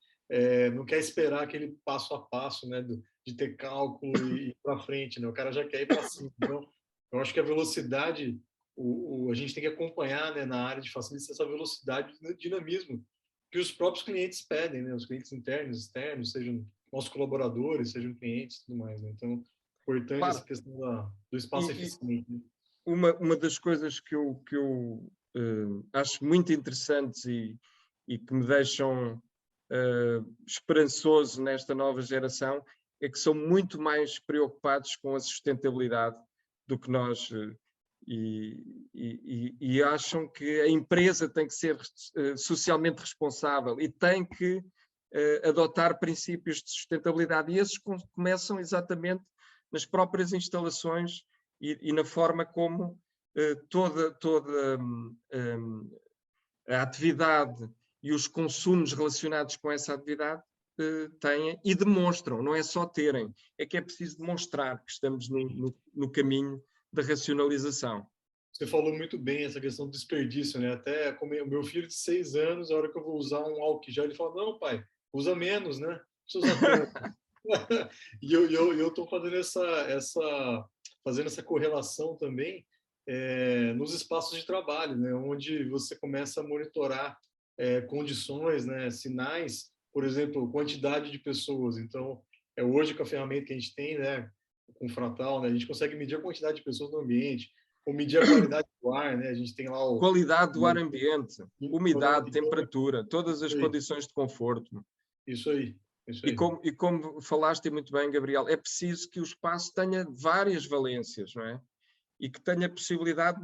não quer esperar aquele passo a passo, né? De ter cálculo e ir para frente, né? O cara já quer ir para cima. Então, eu acho que a velocidade, a gente tem que acompanhar, né? Na área de facilitar essa velocidade do dinamismo que os próprios clientes pedem, né? Os clientes internos, externos, sejam nossos colaboradores, sejam clientes e tudo mais. Né? Então, importante claro, essa questão do espaço eficiente. Né? Uma das coisas que eu acho muito interessantes e que me deixam esperançoso nesta nova geração é que são muito mais preocupados com a sustentabilidade do que nós. e acham que a empresa tem que ser socialmente responsável e tem que adotar princípios de sustentabilidade. E esses começam exatamente nas próprias instalações e na forma como toda a atividade e os consumos relacionados com essa atividade têm e demonstram, não é só terem, é que é preciso demonstrar que estamos no caminho da racionalização. Você falou muito bem essa questão do desperdício, né? Até como o meu filho de 6 anos, a hora que eu vou usar um álcool gel, ele fala, não, pai, usa menos, né? Não precisa usar tanto. E eu estou fazendo essa correlação também nos espaços de trabalho, né? Onde você começa a monitorar condições, né? Sinais, por exemplo, quantidade de pessoas. Então, hoje com a ferramenta que a gente tem, né? Com o Fratal, né? A gente consegue medir a quantidade de pessoas no ambiente, ou medir a qualidade do ar, né? A gente tem lá o... Qualidade do ar ambiente, umidade, temperatura, todas as condições de conforto. Isso aí. E como falaste muito bem, Gabriel, é preciso que o espaço tenha várias valências, não é? E que tenha a possibilidade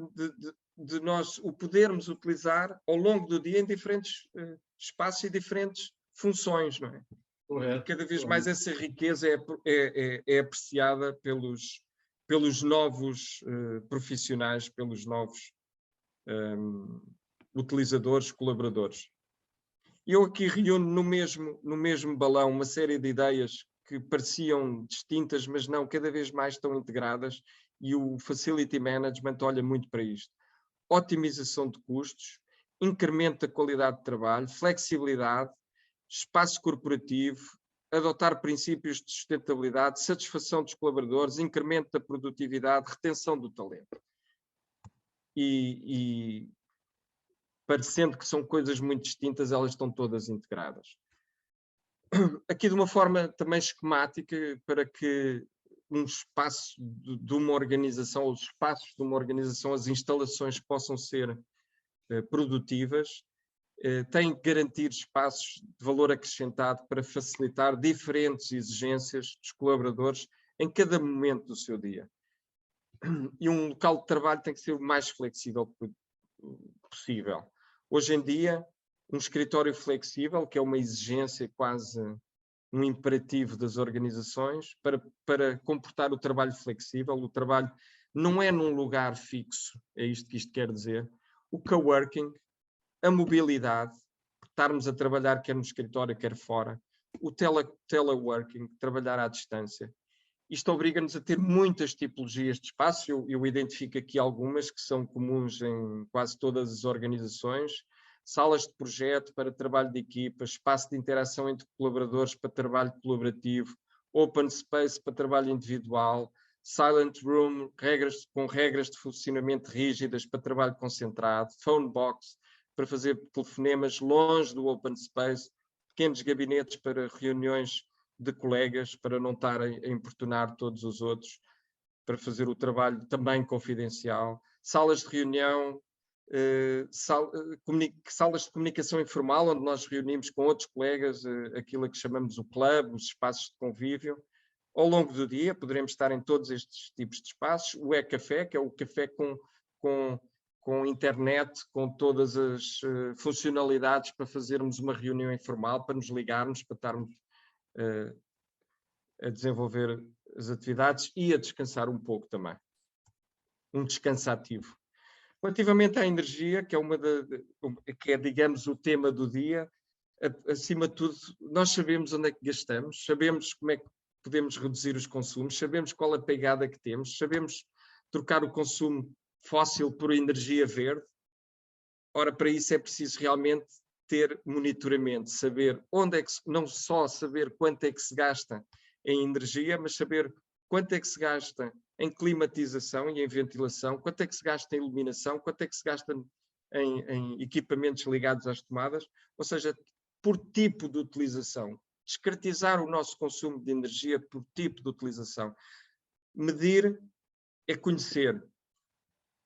de nós o podermos utilizar ao longo do dia em diferentes espaços e diferentes funções, não é? Correto. E cada vez mais essa riqueza é apreciada pelos novos profissionais, pelos novos utilizadores, colaboradores. Eu aqui reúno no mesmo balão uma série de ideias que pareciam distintas, mas não, cada vez mais estão integradas, e o Facility Management olha muito para isto. Otimização de custos, incremento da qualidade de trabalho, flexibilidade, espaço corporativo, adotar princípios de sustentabilidade, satisfação dos colaboradores, incremento da produtividade, retenção do talento. E parecendo que são coisas muito distintas, elas estão todas integradas. Aqui de uma forma também esquemática, para que um espaço de uma organização, os espaços de uma organização, as instalações possam ser produtivas, têm que garantir espaços de valor acrescentado para facilitar diferentes exigências dos colaboradores em cada momento do seu dia. E um local de trabalho tem que ser o mais flexível possível. Hoje em dia, um escritório flexível, que é uma exigência, quase um imperativo das organizações, para comportar o trabalho flexível. O trabalho não é num lugar fixo, é isto que isto quer dizer. O coworking, a mobilidade, estarmos a trabalhar quer no escritório, quer fora. O teleworking, trabalhar à distância. Isto obriga-nos a ter muitas tipologias de espaço. Eu identifico aqui algumas que são comuns em quase todas as organizações. Salas de projeto para trabalho de equipa, espaço de interação entre colaboradores para trabalho colaborativo, open space para trabalho individual, silent room, com regras de funcionamento rígidas para trabalho concentrado, phone box para fazer telefonemas longe do open space, pequenos gabinetes para reuniões de colegas, para não estarem a importunar todos os outros, para fazer o trabalho também confidencial, salas de reunião, salas de comunicação informal, onde nós reunimos com outros colegas, aquilo a que chamamos o clube, os espaços de convívio. Ao longo do dia poderemos estar em todos estes tipos de espaços. O e-café, que é o café com internet, com todas as funcionalidades para fazermos uma reunião informal, para nos ligarmos, para estarmos a desenvolver as atividades e a descansar um pouco também. Um descanso ativo. Relativamente à energia, que é, digamos, o tema do dia, acima de tudo, nós sabemos onde é que gastamos, sabemos como é que podemos reduzir os consumos, sabemos qual a pegada que temos, sabemos trocar o consumo fóssil por energia verde. Ora, para isso é preciso realmente ter monitoramento, saber onde é que, não só saber quanto é que se gasta em energia, mas saber quanto é que se gasta em climatização e em ventilação, quanto é que se gasta em iluminação, quanto é que se gasta em equipamentos ligados às tomadas, ou seja, por tipo de utilização. Descartizar o nosso consumo de energia por tipo de utilização. Medir é conhecer.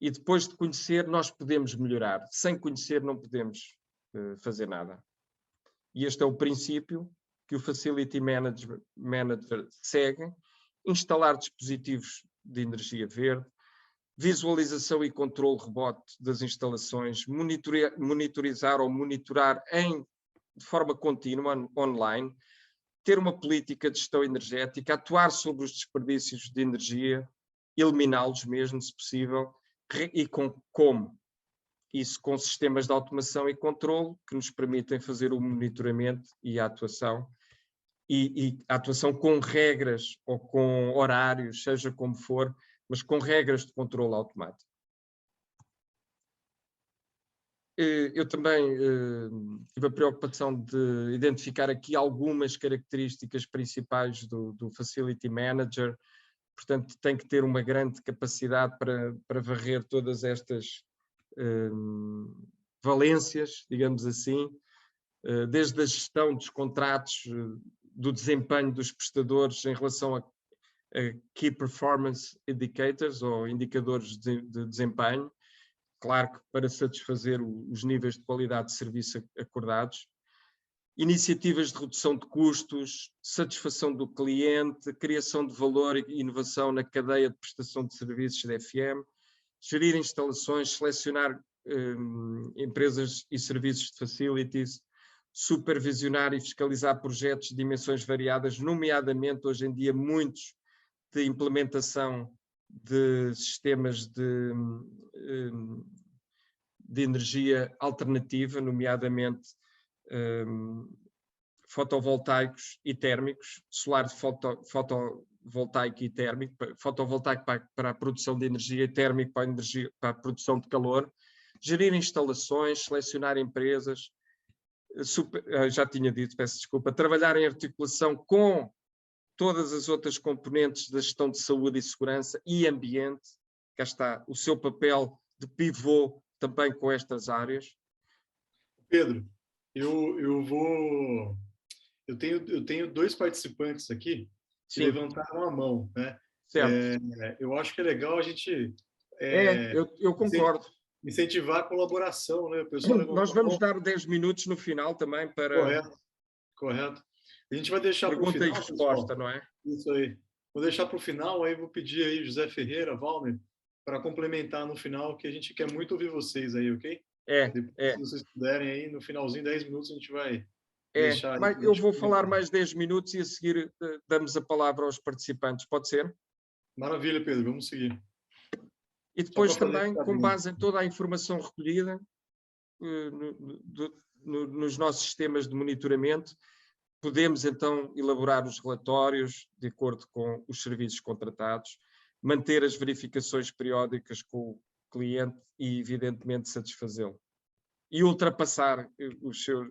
E depois de conhecer, nós podemos melhorar. Sem conhecer, não podemos fazer nada. E este é o princípio que o Facility Manager segue: instalar dispositivos de energia verde, visualização e controle rebote das instalações, monitorizar ou monitorar de forma contínua, online, ter uma política de gestão energética, atuar sobre os desperdícios de energia, eliminá-los mesmo, se possível, e como? Isso com sistemas de automação e controle que nos permitem fazer o monitoramento e a atuação com regras ou com horários, seja como for, mas com regras de controle automático. Eu também tive a preocupação de identificar aqui algumas características principais do Facility Manager, portanto tem que ter uma grande capacidade para varrer todas estas valências, digamos assim, desde a gestão dos contratos, do desempenho dos prestadores em relação a Key Performance Indicators, ou indicadores de desempenho, claro que para satisfazer os níveis de qualidade de serviço acordados, iniciativas de redução de custos, satisfação do cliente, criação de valor e inovação na cadeia de prestação de serviços da FM, gerir instalações, selecionar empresas e serviços de facilities, supervisionar e fiscalizar projetos de dimensões variadas, nomeadamente hoje em dia muitos de implementação de sistemas de energia alternativa, nomeadamente fotovoltaicos e térmicos, solar fotovoltaico e térmico, fotovoltaico para a produção de energia e térmico para a produção de calor, gerir instalações, selecionar empresas, já tinha dito, peço desculpa, trabalhar em articulação com todas as outras componentes da gestão de saúde e segurança e ambiente, cá está o seu papel de pivô também com estas áreas. Pedro, eu tenho dois participantes aqui que levantaram a mão, né? Certo. Eu acho que é legal a gente eu concordo. Incentivar a colaboração, né? O pessoal nós vamos dar 10 minutos no final também para... Correto. A gente vai deixar para o final, pergunta e resposta, pessoal. Não é? Isso aí. Vou deixar para o final, aí vou pedir aí José Ferreira, Valner, para complementar no final, que a gente quer muito ouvir vocês aí, ok? Depois, se vocês puderem aí, no finalzinho, 10 minutos, a gente vai deixar... Mas eu vou falar mais 10 minutos e a seguir damos a palavra aos participantes, pode ser? Maravilha, Pedro, vamos seguir. E depois também, com base em toda a informação recolhida nos nossos sistemas de monitoramento, podemos então elaborar os relatórios de acordo com os serviços contratados, manter as verificações periódicas com o cliente e, evidentemente, satisfazê-lo. E ultrapassar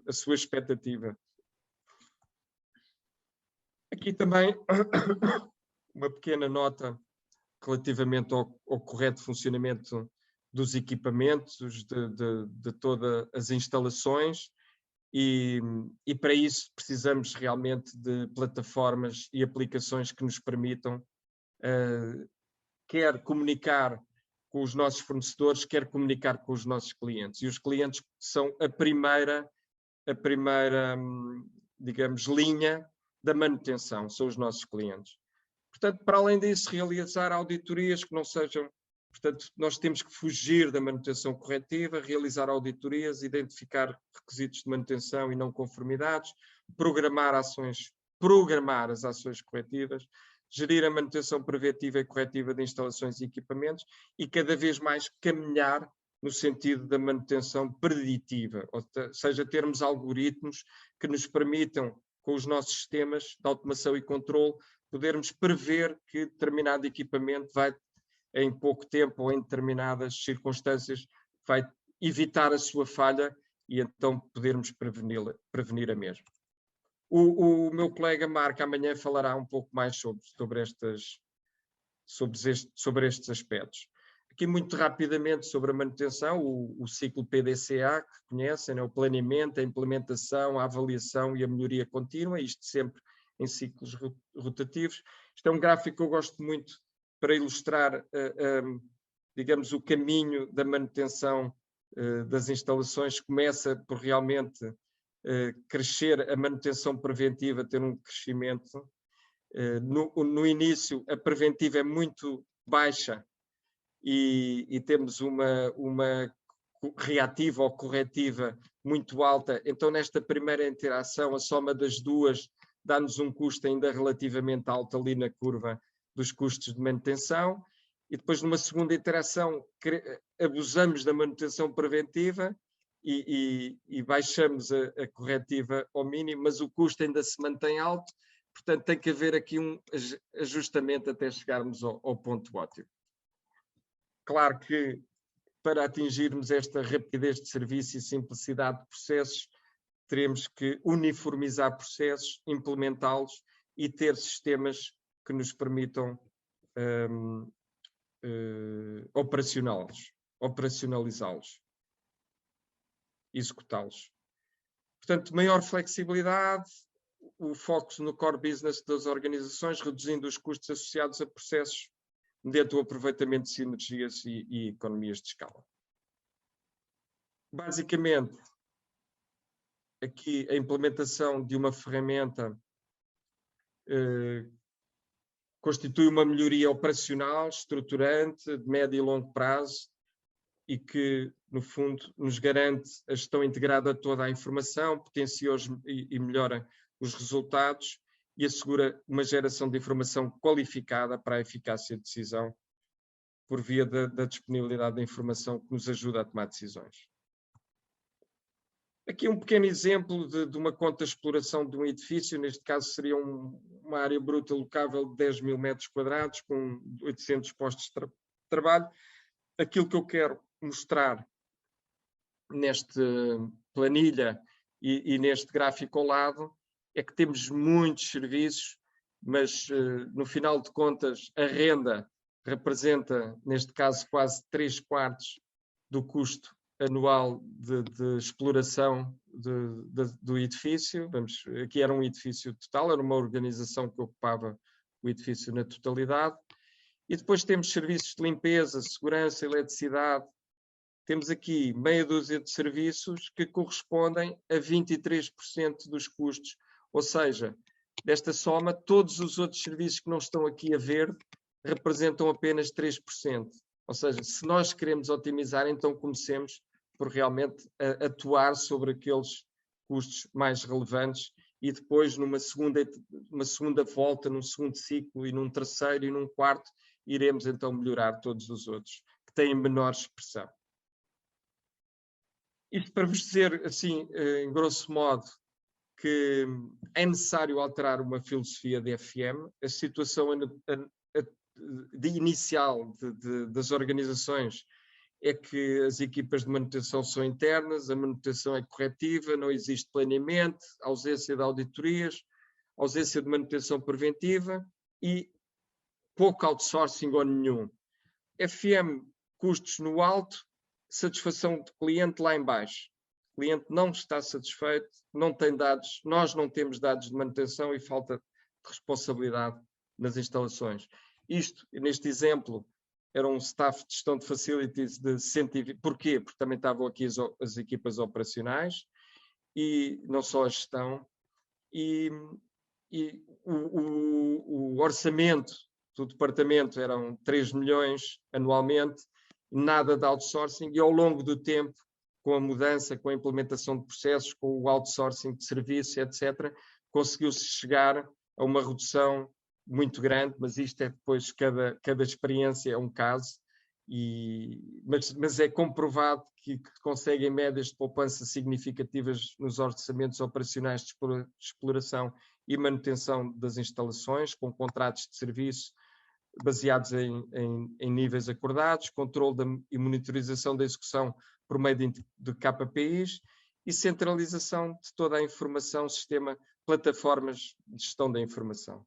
a sua expectativa. Aqui também uma pequena nota relativamente ao correto funcionamento dos equipamentos, de todas as instalações, e para isso precisamos realmente de plataformas e aplicações que nos permitam quer comunicar com os nossos fornecedores, quer comunicar com os nossos clientes. E os clientes são a primeira digamos, linha da manutenção, são os nossos clientes. Portanto, para além disso, realizar auditorias que não sejam... Portanto, nós temos que fugir da manutenção corretiva, realizar auditorias, identificar requisitos de manutenção e não conformidades, programar as ações corretivas, gerir a manutenção preventiva e corretiva de instalações e equipamentos e cada vez mais caminhar no sentido da manutenção preditiva, ou seja, termos algoritmos que nos permitam, com os nossos sistemas de automação e controle, podermos prever que determinado equipamento vai, em pouco tempo ou em determinadas circunstâncias, vai evitar a sua falha e então podermos prevenir a mesma. O meu colega Marco amanhã falará um pouco mais sobre estes aspectos. Aqui muito rapidamente sobre a manutenção, o ciclo PDCA, que conhecem, né? O planeamento, a implementação, a avaliação e a melhoria contínua, isto sempre em ciclos rotativos. Isto é um gráfico que eu gosto muito para ilustrar, digamos, o caminho da manutenção das instalações. Começa por realmente crescer, a manutenção preventiva ter um crescimento. No início, a preventiva é muito baixa e temos uma reativa ou corretiva muito alta, então nesta primeira interação a soma das duas dá-nos um custo ainda relativamente alto ali na curva dos custos de manutenção, e depois numa segunda interação abusamos da manutenção preventiva e baixamos a corretiva ao mínimo, mas o custo ainda se mantém alto, portanto tem que haver aqui um ajustamento até chegarmos ao ponto ótimo. Claro que para atingirmos esta rapidez de serviço e simplicidade de processos, teremos que uniformizar processos, implementá-los e ter sistemas que nos permitam operacionalizá-los, executá-los. Portanto, maior flexibilidade, o foco no core business das organizações, reduzindo os custos associados a processos, mediante o aproveitamento de sinergias e economias de escala. Basicamente, aqui a implementação de uma ferramenta constitui uma melhoria operacional, estruturante, de médio e longo prazo e que, no fundo, nos garante a gestão integrada de toda a informação, potencia e melhora os resultados e assegura uma geração de informação qualificada para a eficácia de decisão por via da disponibilidade da informação que nos ajuda a tomar decisões. Aqui um pequeno exemplo de uma conta de exploração de um edifício, neste caso seria uma área bruta locável de 10 mil metros quadrados, com 800 postos de trabalho. Aquilo que eu quero mostrar nesta planilha e neste gráfico ao lado é que temos muitos serviços, mas no final de contas a renda representa, neste caso, quase 3/4 do custo anual de exploração do edifício. Aqui era um edifício total, era uma organização que ocupava o edifício na totalidade. E depois temos serviços de limpeza, segurança, eletricidade. Temos aqui meia dúzia de serviços que correspondem a 23% dos custos. Ou seja, desta soma, todos os outros serviços que não estão aqui a ver representam apenas 3%. Ou seja, se nós queremos otimizar, então comecemos por realmente atuar sobre aqueles custos mais relevantes e depois numa segunda volta, num segundo ciclo e num terceiro e num quarto, iremos então melhorar todos os outros que têm menor expressão. Isto para vos dizer, assim, em grosso modo, que é necessário alterar uma filosofia de FM. A situação inicial das organizações é que as equipas de manutenção são internas, a manutenção é corretiva, não existe planeamento, ausência de auditorias, ausência de manutenção preventiva e pouco outsourcing ou nenhum. FM, custos no alto, satisfação do cliente lá em baixo. O cliente não está satisfeito, não tem dados, nós não temos dados de manutenção e falta de responsabilidade nas instalações. Isto, neste exemplo, era um staff de gestão de facilities de 120. Porquê? Porque também estavam aqui as equipas operacionais e não só a gestão. E o orçamento do departamento eram 3 milhões anualmente, nada de outsourcing, e ao longo do tempo, com a mudança, com a implementação de processos, com o outsourcing de serviços, etc., conseguiu-se chegar a uma redução muito grande, mas isto é depois, cada experiência é um caso, mas é comprovado que conseguem médias de poupança significativas nos orçamentos operacionais de exploração e manutenção das instalações, com contratos de serviço baseados em níveis acordados, controle e monitorização da execução por meio de KPIs e centralização de toda a informação, sistema, plataformas de gestão da informação.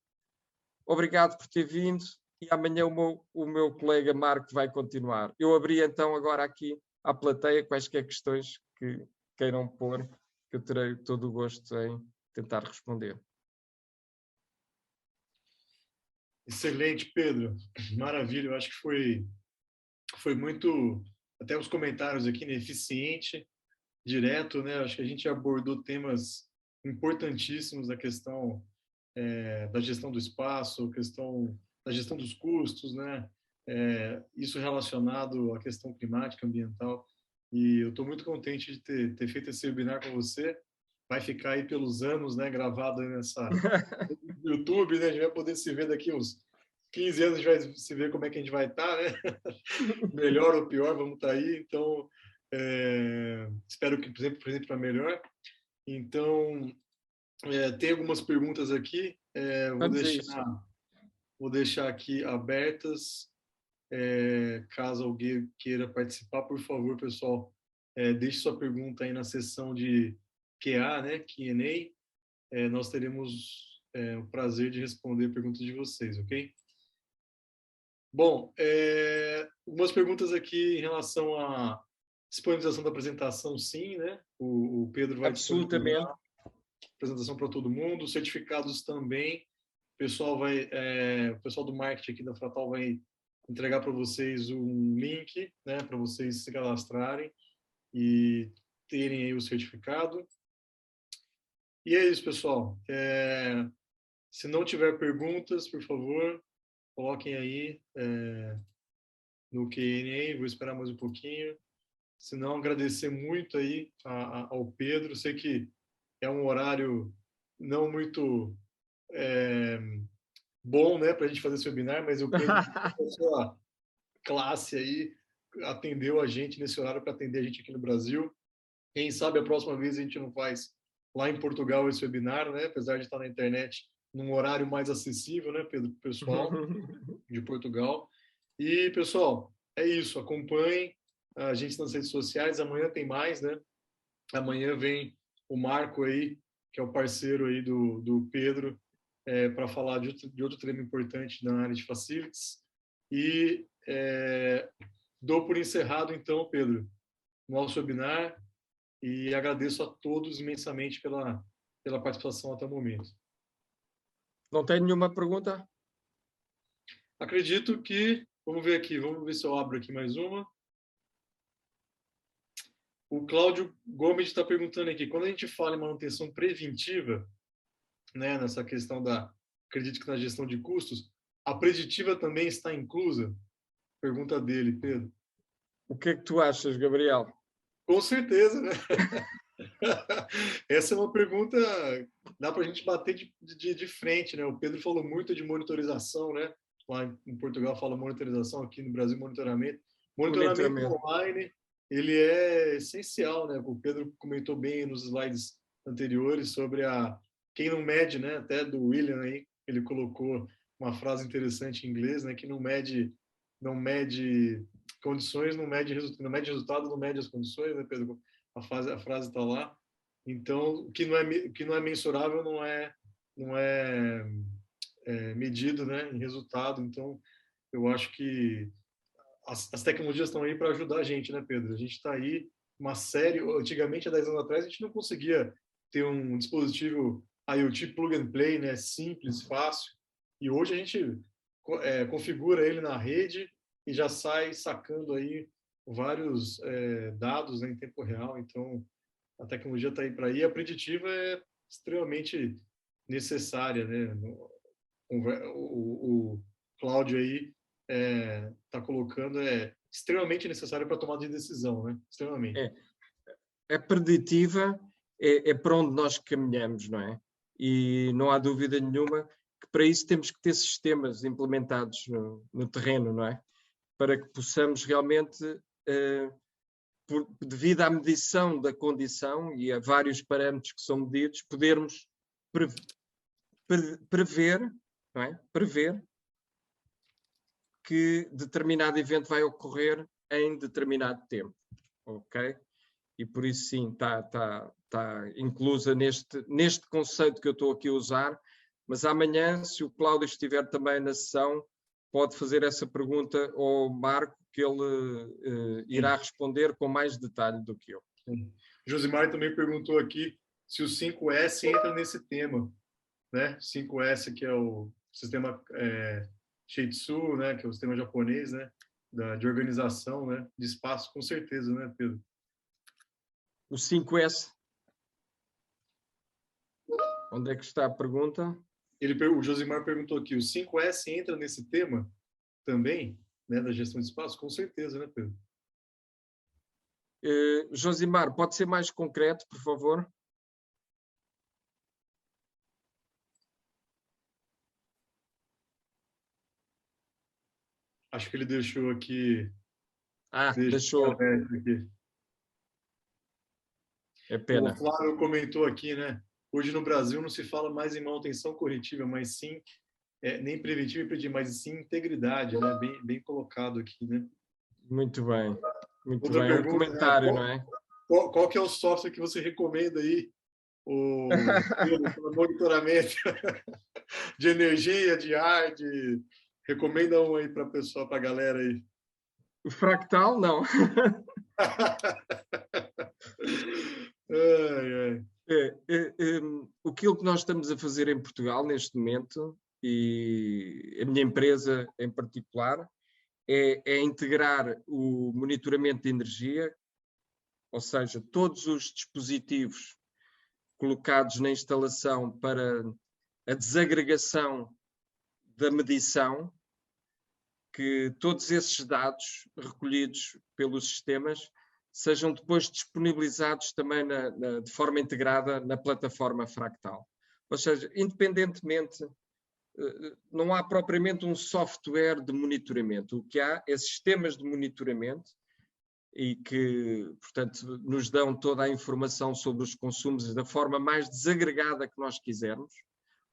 Obrigado por ter vindo e amanhã o meu colega Marco vai continuar. Eu abri então agora aqui à plateia quaisquer questões que queiram pôr, que eu terei todo o gosto em tentar responder. Excelente, Pedro. Maravilha, eu acho que foi muito, até os comentários aqui, né, eficiente, direto, né? Acho que a gente abordou temas importantíssimos da questão da gestão do espaço, questão da gestão dos custos, né? isso relacionado à questão climática, ambiental. E eu estou muito contente de ter feito esse webinar com você. Vai ficar aí pelos anos, né, gravado aí no YouTube, né? A gente vai poder se ver daqui uns 15 anos, a gente vai se ver como é que a gente vai estar, né? Melhor ou pior, vamos estar aí. Então, espero que, por exemplo, para melhor. Então, tem algumas perguntas aqui. Vou deixar aqui abertas. Caso alguém queira participar, por favor, pessoal, deixe sua pergunta aí na seção de QA, né? Q&A. Nós teremos o prazer de responder perguntas de vocês, ok? Bom, algumas perguntas aqui em relação à disponibilização da apresentação, sim, né? O Pedro vai disponibilizar a apresentação para todo mundo, os certificados também. O pessoal do marketing aqui da Fratal vai entregar para vocês um link, né, para vocês se cadastrarem e terem aí o certificado. E é isso, pessoal. Se não tiver perguntas, por favor, coloquem aí no Q&A. Vou esperar mais um pouquinho. Se não, agradecer muito aí ao Pedro. Sei que é um horário não muito bom, né, para a gente fazer esse webinar, mas o Pedro, a sua classe aí, atendeu a gente nesse horário para atender a gente aqui no Brasil. Quem sabe a próxima vez a gente não faz lá em Portugal esse webinar, né? Apesar de estar na internet num horário mais acessível, né, Pedro, pro pessoal de Portugal. E, pessoal, é isso. Acompanhem a gente nas redes sociais. Amanhã tem mais, né? Amanhã vem o Marco aí, que é o parceiro aí do Pedro, para falar de outro tema importante na área de facilities. E dou por encerrado, então, Pedro, nosso webinar e agradeço a todos imensamente pela participação até o momento. Não tem nenhuma pergunta? Acredito que... Vamos ver aqui, vamos ver se eu abro aqui mais uma. O Cláudio Gomes está perguntando aqui, quando a gente fala em manutenção preventiva, né, nessa questão acredito que na gestão de custos, a preditiva também está inclusa? Pergunta dele, Pedro. O que é que tu achas, Gabriel? Com certeza, né? Essa é uma pergunta, dá para a gente bater de frente, né? O Pedro falou muito de monitorização, né? Lá em Portugal fala monitorização, aqui no Brasil monitoramento. Monitoramento online, ele é essencial, né? O Pedro comentou bem nos slides anteriores sobre quem não mede, né? Até do William aí, ele colocou uma frase interessante em inglês, né? Que não mede condições, não mede resultado, não mede as condições, né, Pedro? A frase está lá. Então, o que não é mensurável não é medido, né, em resultado. Então, eu acho que as tecnologias estão aí para ajudar a gente, né, Pedro? A gente está aí, uma série... Antigamente, há 10 anos atrás, a gente não conseguia ter um dispositivo IoT plug and play, né, simples, fácil. E hoje a gente configura ele na rede e já sai sacando aí vários dados, né, em tempo real. Então, a tecnologia está aí para ir. A preditiva é extremamente necessária, né? O Cláudio aí está colocando extremamente necessário para tomada de decisão, né? Extremamente. A preditiva é para onde nós caminhamos, não é? E não há dúvida nenhuma que para isso temos que ter sistemas implementados no terreno, não é? Para que possamos realmente, devido à medição da condição e a vários parâmetros que são medidos, podermos prever, não é? Prever que determinado evento vai ocorrer em determinado tempo, ok? E por isso sim, está inclusa neste conceito que eu estou aqui a usar, mas amanhã, se o Cláudio estiver também na sessão, pode fazer essa pergunta ao Marco, que ele irá responder com mais detalhe do que eu. Sim. Josimar também perguntou aqui se o 5S entra nesse tema, né? 5S, que é o sistema Shiatsu, né? Que é o sistema japonês, né? De organização, né? De espaço, com certeza, né, Pedro? O 5S. Onde é que está a pergunta? O Josimar perguntou aqui, o 5S entra nesse tema também? né, da gestão de espaço, com certeza, né, Pedro? Josimar, pode ser mais concreto, por favor? Acho que ele deixou aqui. Deixou. Aqui. É pena. O Flávio comentou aqui, né? Hoje no Brasil não se fala mais em manutenção corretiva, mas sim, nem preventiva e preditiva, mas sim integridade, né? Bem colocado aqui, né? Muito bem. Muito Outra bem. pergunta, Um comentário, não é? Qual que é o software que você recomenda aí? O monitoramento de energia, de ar, recomenda um aí para a pessoa, para a galera aí. O Fractal, não. Aquilo que nós estamos a fazer em Portugal neste momento, e a minha empresa em particular, é integrar o monitoramento de energia, ou seja, todos os dispositivos colocados na instalação para a desagregação da medição, que todos esses dados recolhidos pelos sistemas sejam depois disponibilizados também de forma integrada na plataforma Fractal. Ou seja, independentemente, não há propriamente um software de monitoramento. O que há é sistemas de monitoramento e que, portanto, nos dão toda a informação sobre os consumos da forma mais desagregada que nós quisermos,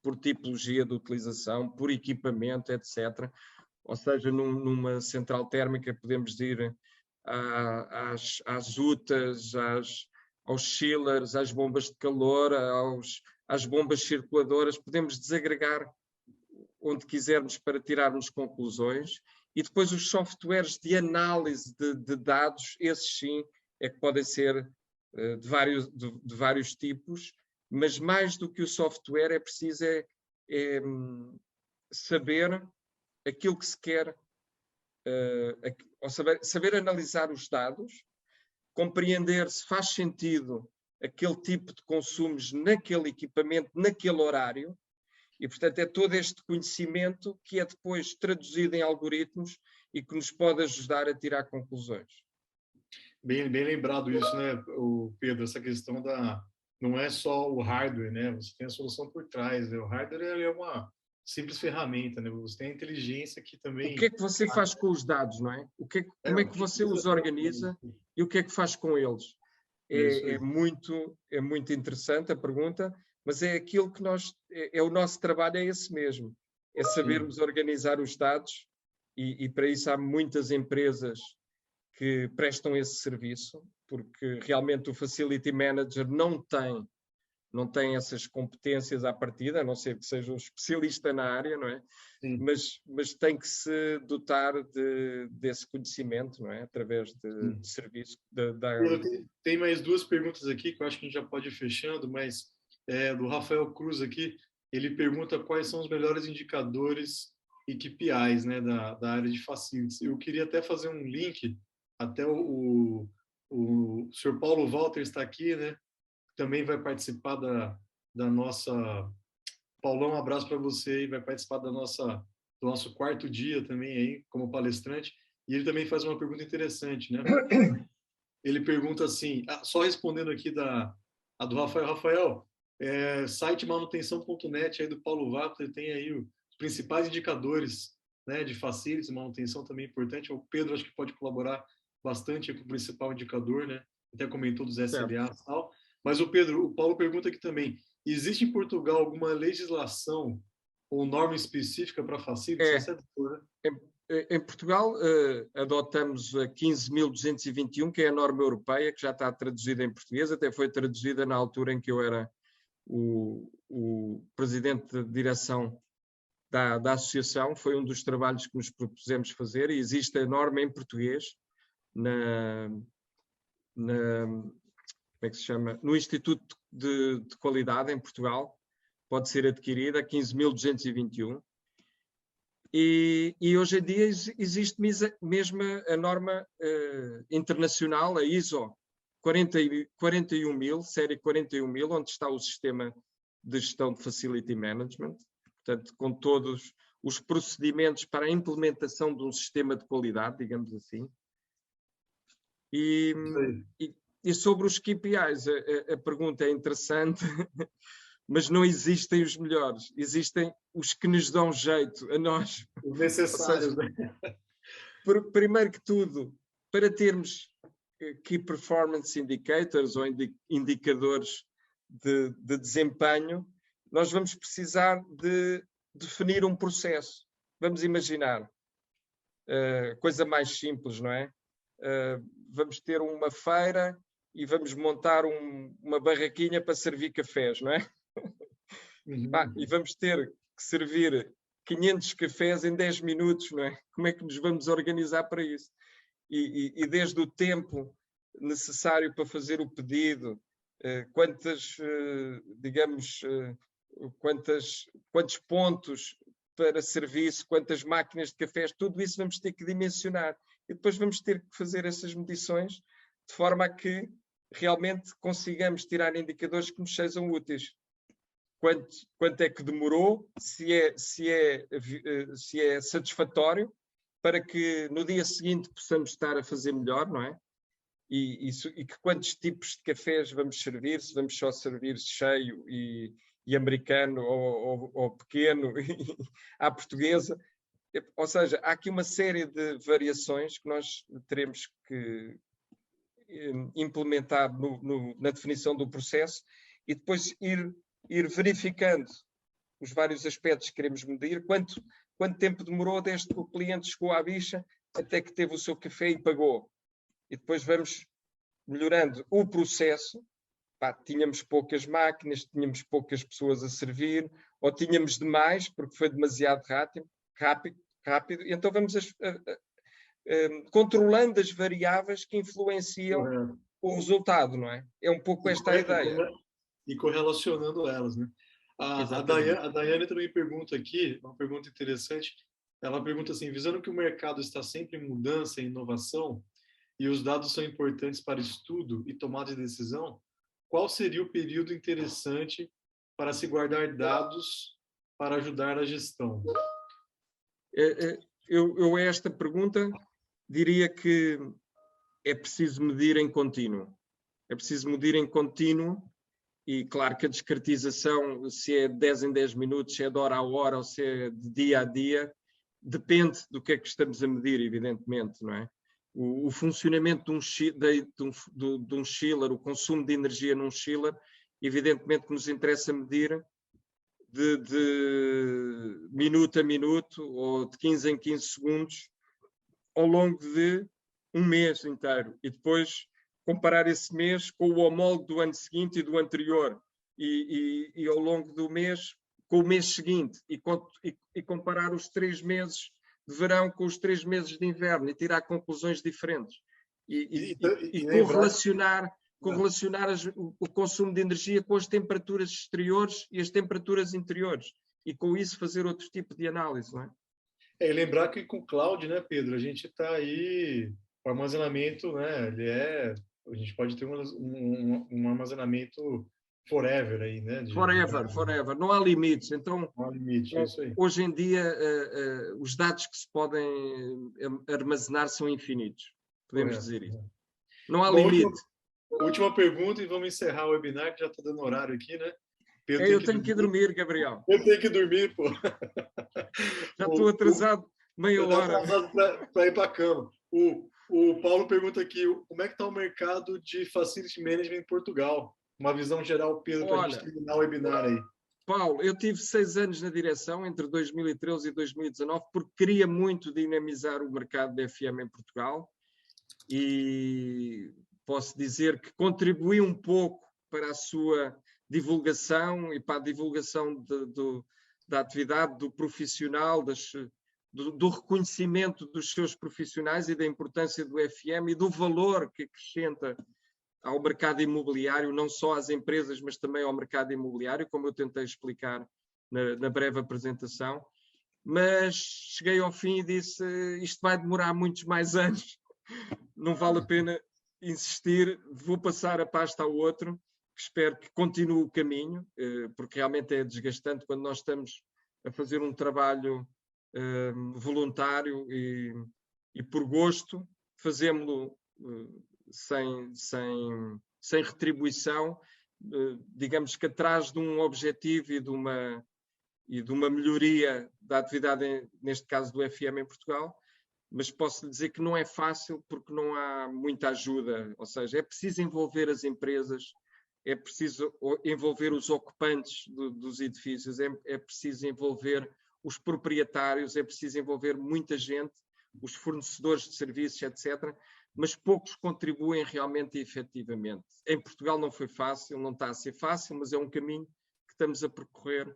por tipologia de utilização, por equipamento, etc. Ou seja, numa central térmica podemos ir às UTAs, aos chillers, às bombas de calor, às bombas circuladoras, podemos desagregar onde quisermos para tirarmos conclusões. E depois os softwares de análise de dados, esses sim, é que podem ser de vários tipos, mas mais do que o software é preciso saber aquilo que se quer, ou saber analisar os dados, compreender se faz sentido aquele tipo de consumos naquele equipamento, naquele horário, e, portanto, é todo este conhecimento que é depois traduzido em algoritmos e que nos pode ajudar a tirar conclusões. Bem lembrado isso, né, o Pedro, essa questão não é só o hardware, né? Você tem a solução por trás, né? O hardware é uma simples ferramenta, né? Você tem a inteligência que também... O que é que você faz com os dados, não é? Como é que você os organiza e o que é que faz com eles? É muito interessante a pergunta, mas é aquilo que o nosso trabalho é esse mesmo, é sabermos organizar os dados e para isso há muitas empresas que prestam esse serviço, porque realmente o Facility Manager não tem essas competências à partida, a não ser que seja um especialista na área, não é? Mas tem que se dotar desse conhecimento, não é? Através de serviço. Tem mais duas perguntas aqui que eu acho que a gente já pode ir fechando, mas do Rafael Cruz aqui, ele pergunta quais são os melhores indicadores e KPIs, né, da área de facilities. Eu queria até fazer um link, até o senhor Paulo Walter está aqui, né? Também vai participar da nossa... Paulão, um abraço para você aí, vai participar do nosso quarto dia também aí, como palestrante, e ele também faz uma pergunta interessante, né? Ele pergunta assim, só respondendo aqui a do Rafael, site manutenção.net aí do Paulo Walter tem aí os principais indicadores, né, de facilities, manutenção também é importante. O Pedro acho que pode colaborar bastante com o principal indicador, né? Até comentou dos SLA e tal. Mas o Paulo pergunta aqui também, existe em Portugal alguma legislação ou norma específica para facilities? Em Portugal, adotamos a 15.221, que é a norma europeia, que já está traduzida em português, até foi traduzida na altura em que eu era o presidente de direção da associação. Foi um dos trabalhos que nos propusemos fazer, e existe a norma em português como é que se chama? No Instituto de Qualidade em Portugal, pode ser adquirida, 15.221. E hoje em dia existe mesmo a norma internacional, a ISO 41.000, série 41.000, onde está o sistema de gestão de Facility Management, portanto, com todos os procedimentos para a implementação de um sistema de qualidade, digamos assim. E sobre os KPIs, a pergunta é interessante, mas não existem os melhores, existem os que nos dão jeito a nós. Os necessários, né? Primeiro que tudo, para termos Key Performance Indicators ou indicadores de desempenho, nós vamos precisar de definir um processo. Vamos imaginar, coisa mais simples, não é? Vamos ter uma feira e vamos montar uma barraquinha para servir cafés, não é? E vamos ter que servir 500 cafés em 10 minutos, não é? Como é que nos vamos organizar para isso? E desde o tempo necessário para fazer o pedido, quantos pontos para serviço, quantas máquinas de cafés, tudo isso vamos ter que dimensionar. E depois vamos ter que fazer essas medições de forma a que realmente consigamos tirar indicadores que nos sejam úteis. Quanto é que demorou, se é satisfatório, para que no dia seguinte possamos estar a fazer melhor, não é? E que quantos tipos de cafés vamos servir, se vamos só servir cheio e americano ou pequeno à portuguesa. Ou seja, há aqui uma série de variações que nós teremos que implementar na definição do processo e depois ir verificando os vários aspectos que queremos medir, quanto tempo demorou desde que o cliente chegou à bicha até que teve o seu café e pagou. E depois vamos melhorando o processo. Tínhamos poucas máquinas, tínhamos poucas pessoas a servir, ou tínhamos demais, porque foi demasiado rápido. Então vamos controlando as variáveis que influenciam o resultado, não é? É um pouco esta a ideia. E correlacionando elas, né? A Daiane também pergunta aqui, uma pergunta interessante. Ela pergunta assim, visando que o mercado está sempre em mudança e inovação, e os dados são importantes para estudo e tomada de decisão, qual seria o período interessante para se guardar dados para ajudar a gestão? Eu a esta pergunta diria que é preciso medir em contínuo. É preciso medir em contínuo e, claro, que a descartização, se é de 10 em 10 minutos, se é de hora a hora ou se é de dia a dia, depende do que é que estamos a medir, evidentemente, não é? O funcionamento de um chiller, o consumo de energia num chiller, evidentemente que nos interessa medir de minuto a minuto ou de 15 em 15 segundos ao longo de um mês inteiro e depois comparar esse mês com o homólogo do ano seguinte e do anterior e ao longo do mês com o mês seguinte e comparar os 3 meses de verão com os 3 meses de inverno e tirar conclusões diferentes e correlacionar o consumo de energia com as temperaturas exteriores e as temperaturas interiores e com isso fazer outro tipo de análise, não é? E lembrar que com o cloud, né, Pedro, a gente está aí, o armazenamento, né, a gente pode ter um armazenamento forever aí, né? Forever, não há limites. Então, não há limite, é isso aí. Hoje em dia, os dados que se podem armazenar são infinitos, podemos dizer isso. Não há limite. Última pergunta e vamos encerrar o webinar, que já está dando horário aqui, né? Eu tenho que dormir, Gabriel. Eu tenho que dormir, pô. Já estou atrasado meia hora. Atrasado para ir para a cama. O Paulo pergunta aqui, como é que está o mercado de Facility Management em Portugal? Uma visão geral, Pedro, para a gente terminar o webinar aí. Paulo, eu tive 6 anos na direção, entre 2013 e 2019, porque queria muito dinamizar o mercado de FM em Portugal e posso dizer que contribuí um pouco para a sua divulgação e para a divulgação da atividade do profissional, do reconhecimento dos seus profissionais e da importância do FM e do valor que acrescenta ao mercado imobiliário, não só às empresas, mas também ao mercado imobiliário, como eu tentei explicar na breve apresentação. Mas cheguei ao fim e disse, isto vai demorar muitos mais anos, não vale a pena insistir, vou passar a pasta ao outro, que espero que continue o caminho, porque realmente é desgastante quando nós estamos a fazer um trabalho voluntário e por gosto, fazemos-lo sem retribuição, digamos que atrás de um objetivo e de uma melhoria da atividade, neste caso do FM em Portugal, mas posso dizer que não é fácil porque não há muita ajuda, ou seja, é preciso envolver as empresas, é preciso envolver os ocupantes dos edifícios, é preciso envolver os proprietários, é preciso envolver muita gente, os fornecedores de serviços, etc., mas poucos contribuem realmente e efetivamente. Em Portugal não foi fácil, não está a ser fácil, mas é um caminho que estamos a percorrer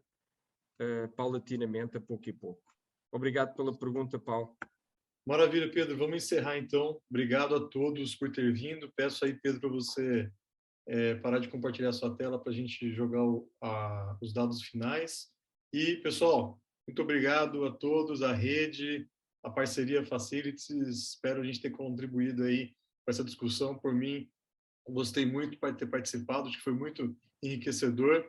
paulatinamente, a pouco e pouco. Obrigado pela pergunta, Paulo. Maravilha, Pedro. Vamos encerrar, então. Obrigado a todos por ter vindo. Peço aí, Pedro, para você parar de compartilhar a sua tela para a gente jogar os dados finais. E, pessoal, muito obrigado a todos, a rede, a parceria Facilities. Espero a gente ter contribuído aí para essa discussão. Por mim, gostei muito de ter participado, acho que foi muito enriquecedor.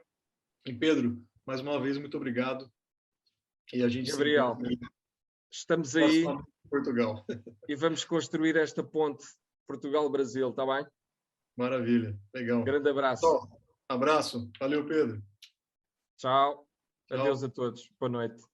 E, Pedro, mais uma vez, muito obrigado. E a gente Gabriel, estamos aí em Portugal. E vamos construir esta ponte Portugal-Brasil, está bem? Maravilha, legal. Grande abraço. Então, abraço. Valeu, Pedro. Tchau. Tchau. Adeus a todos. Boa noite.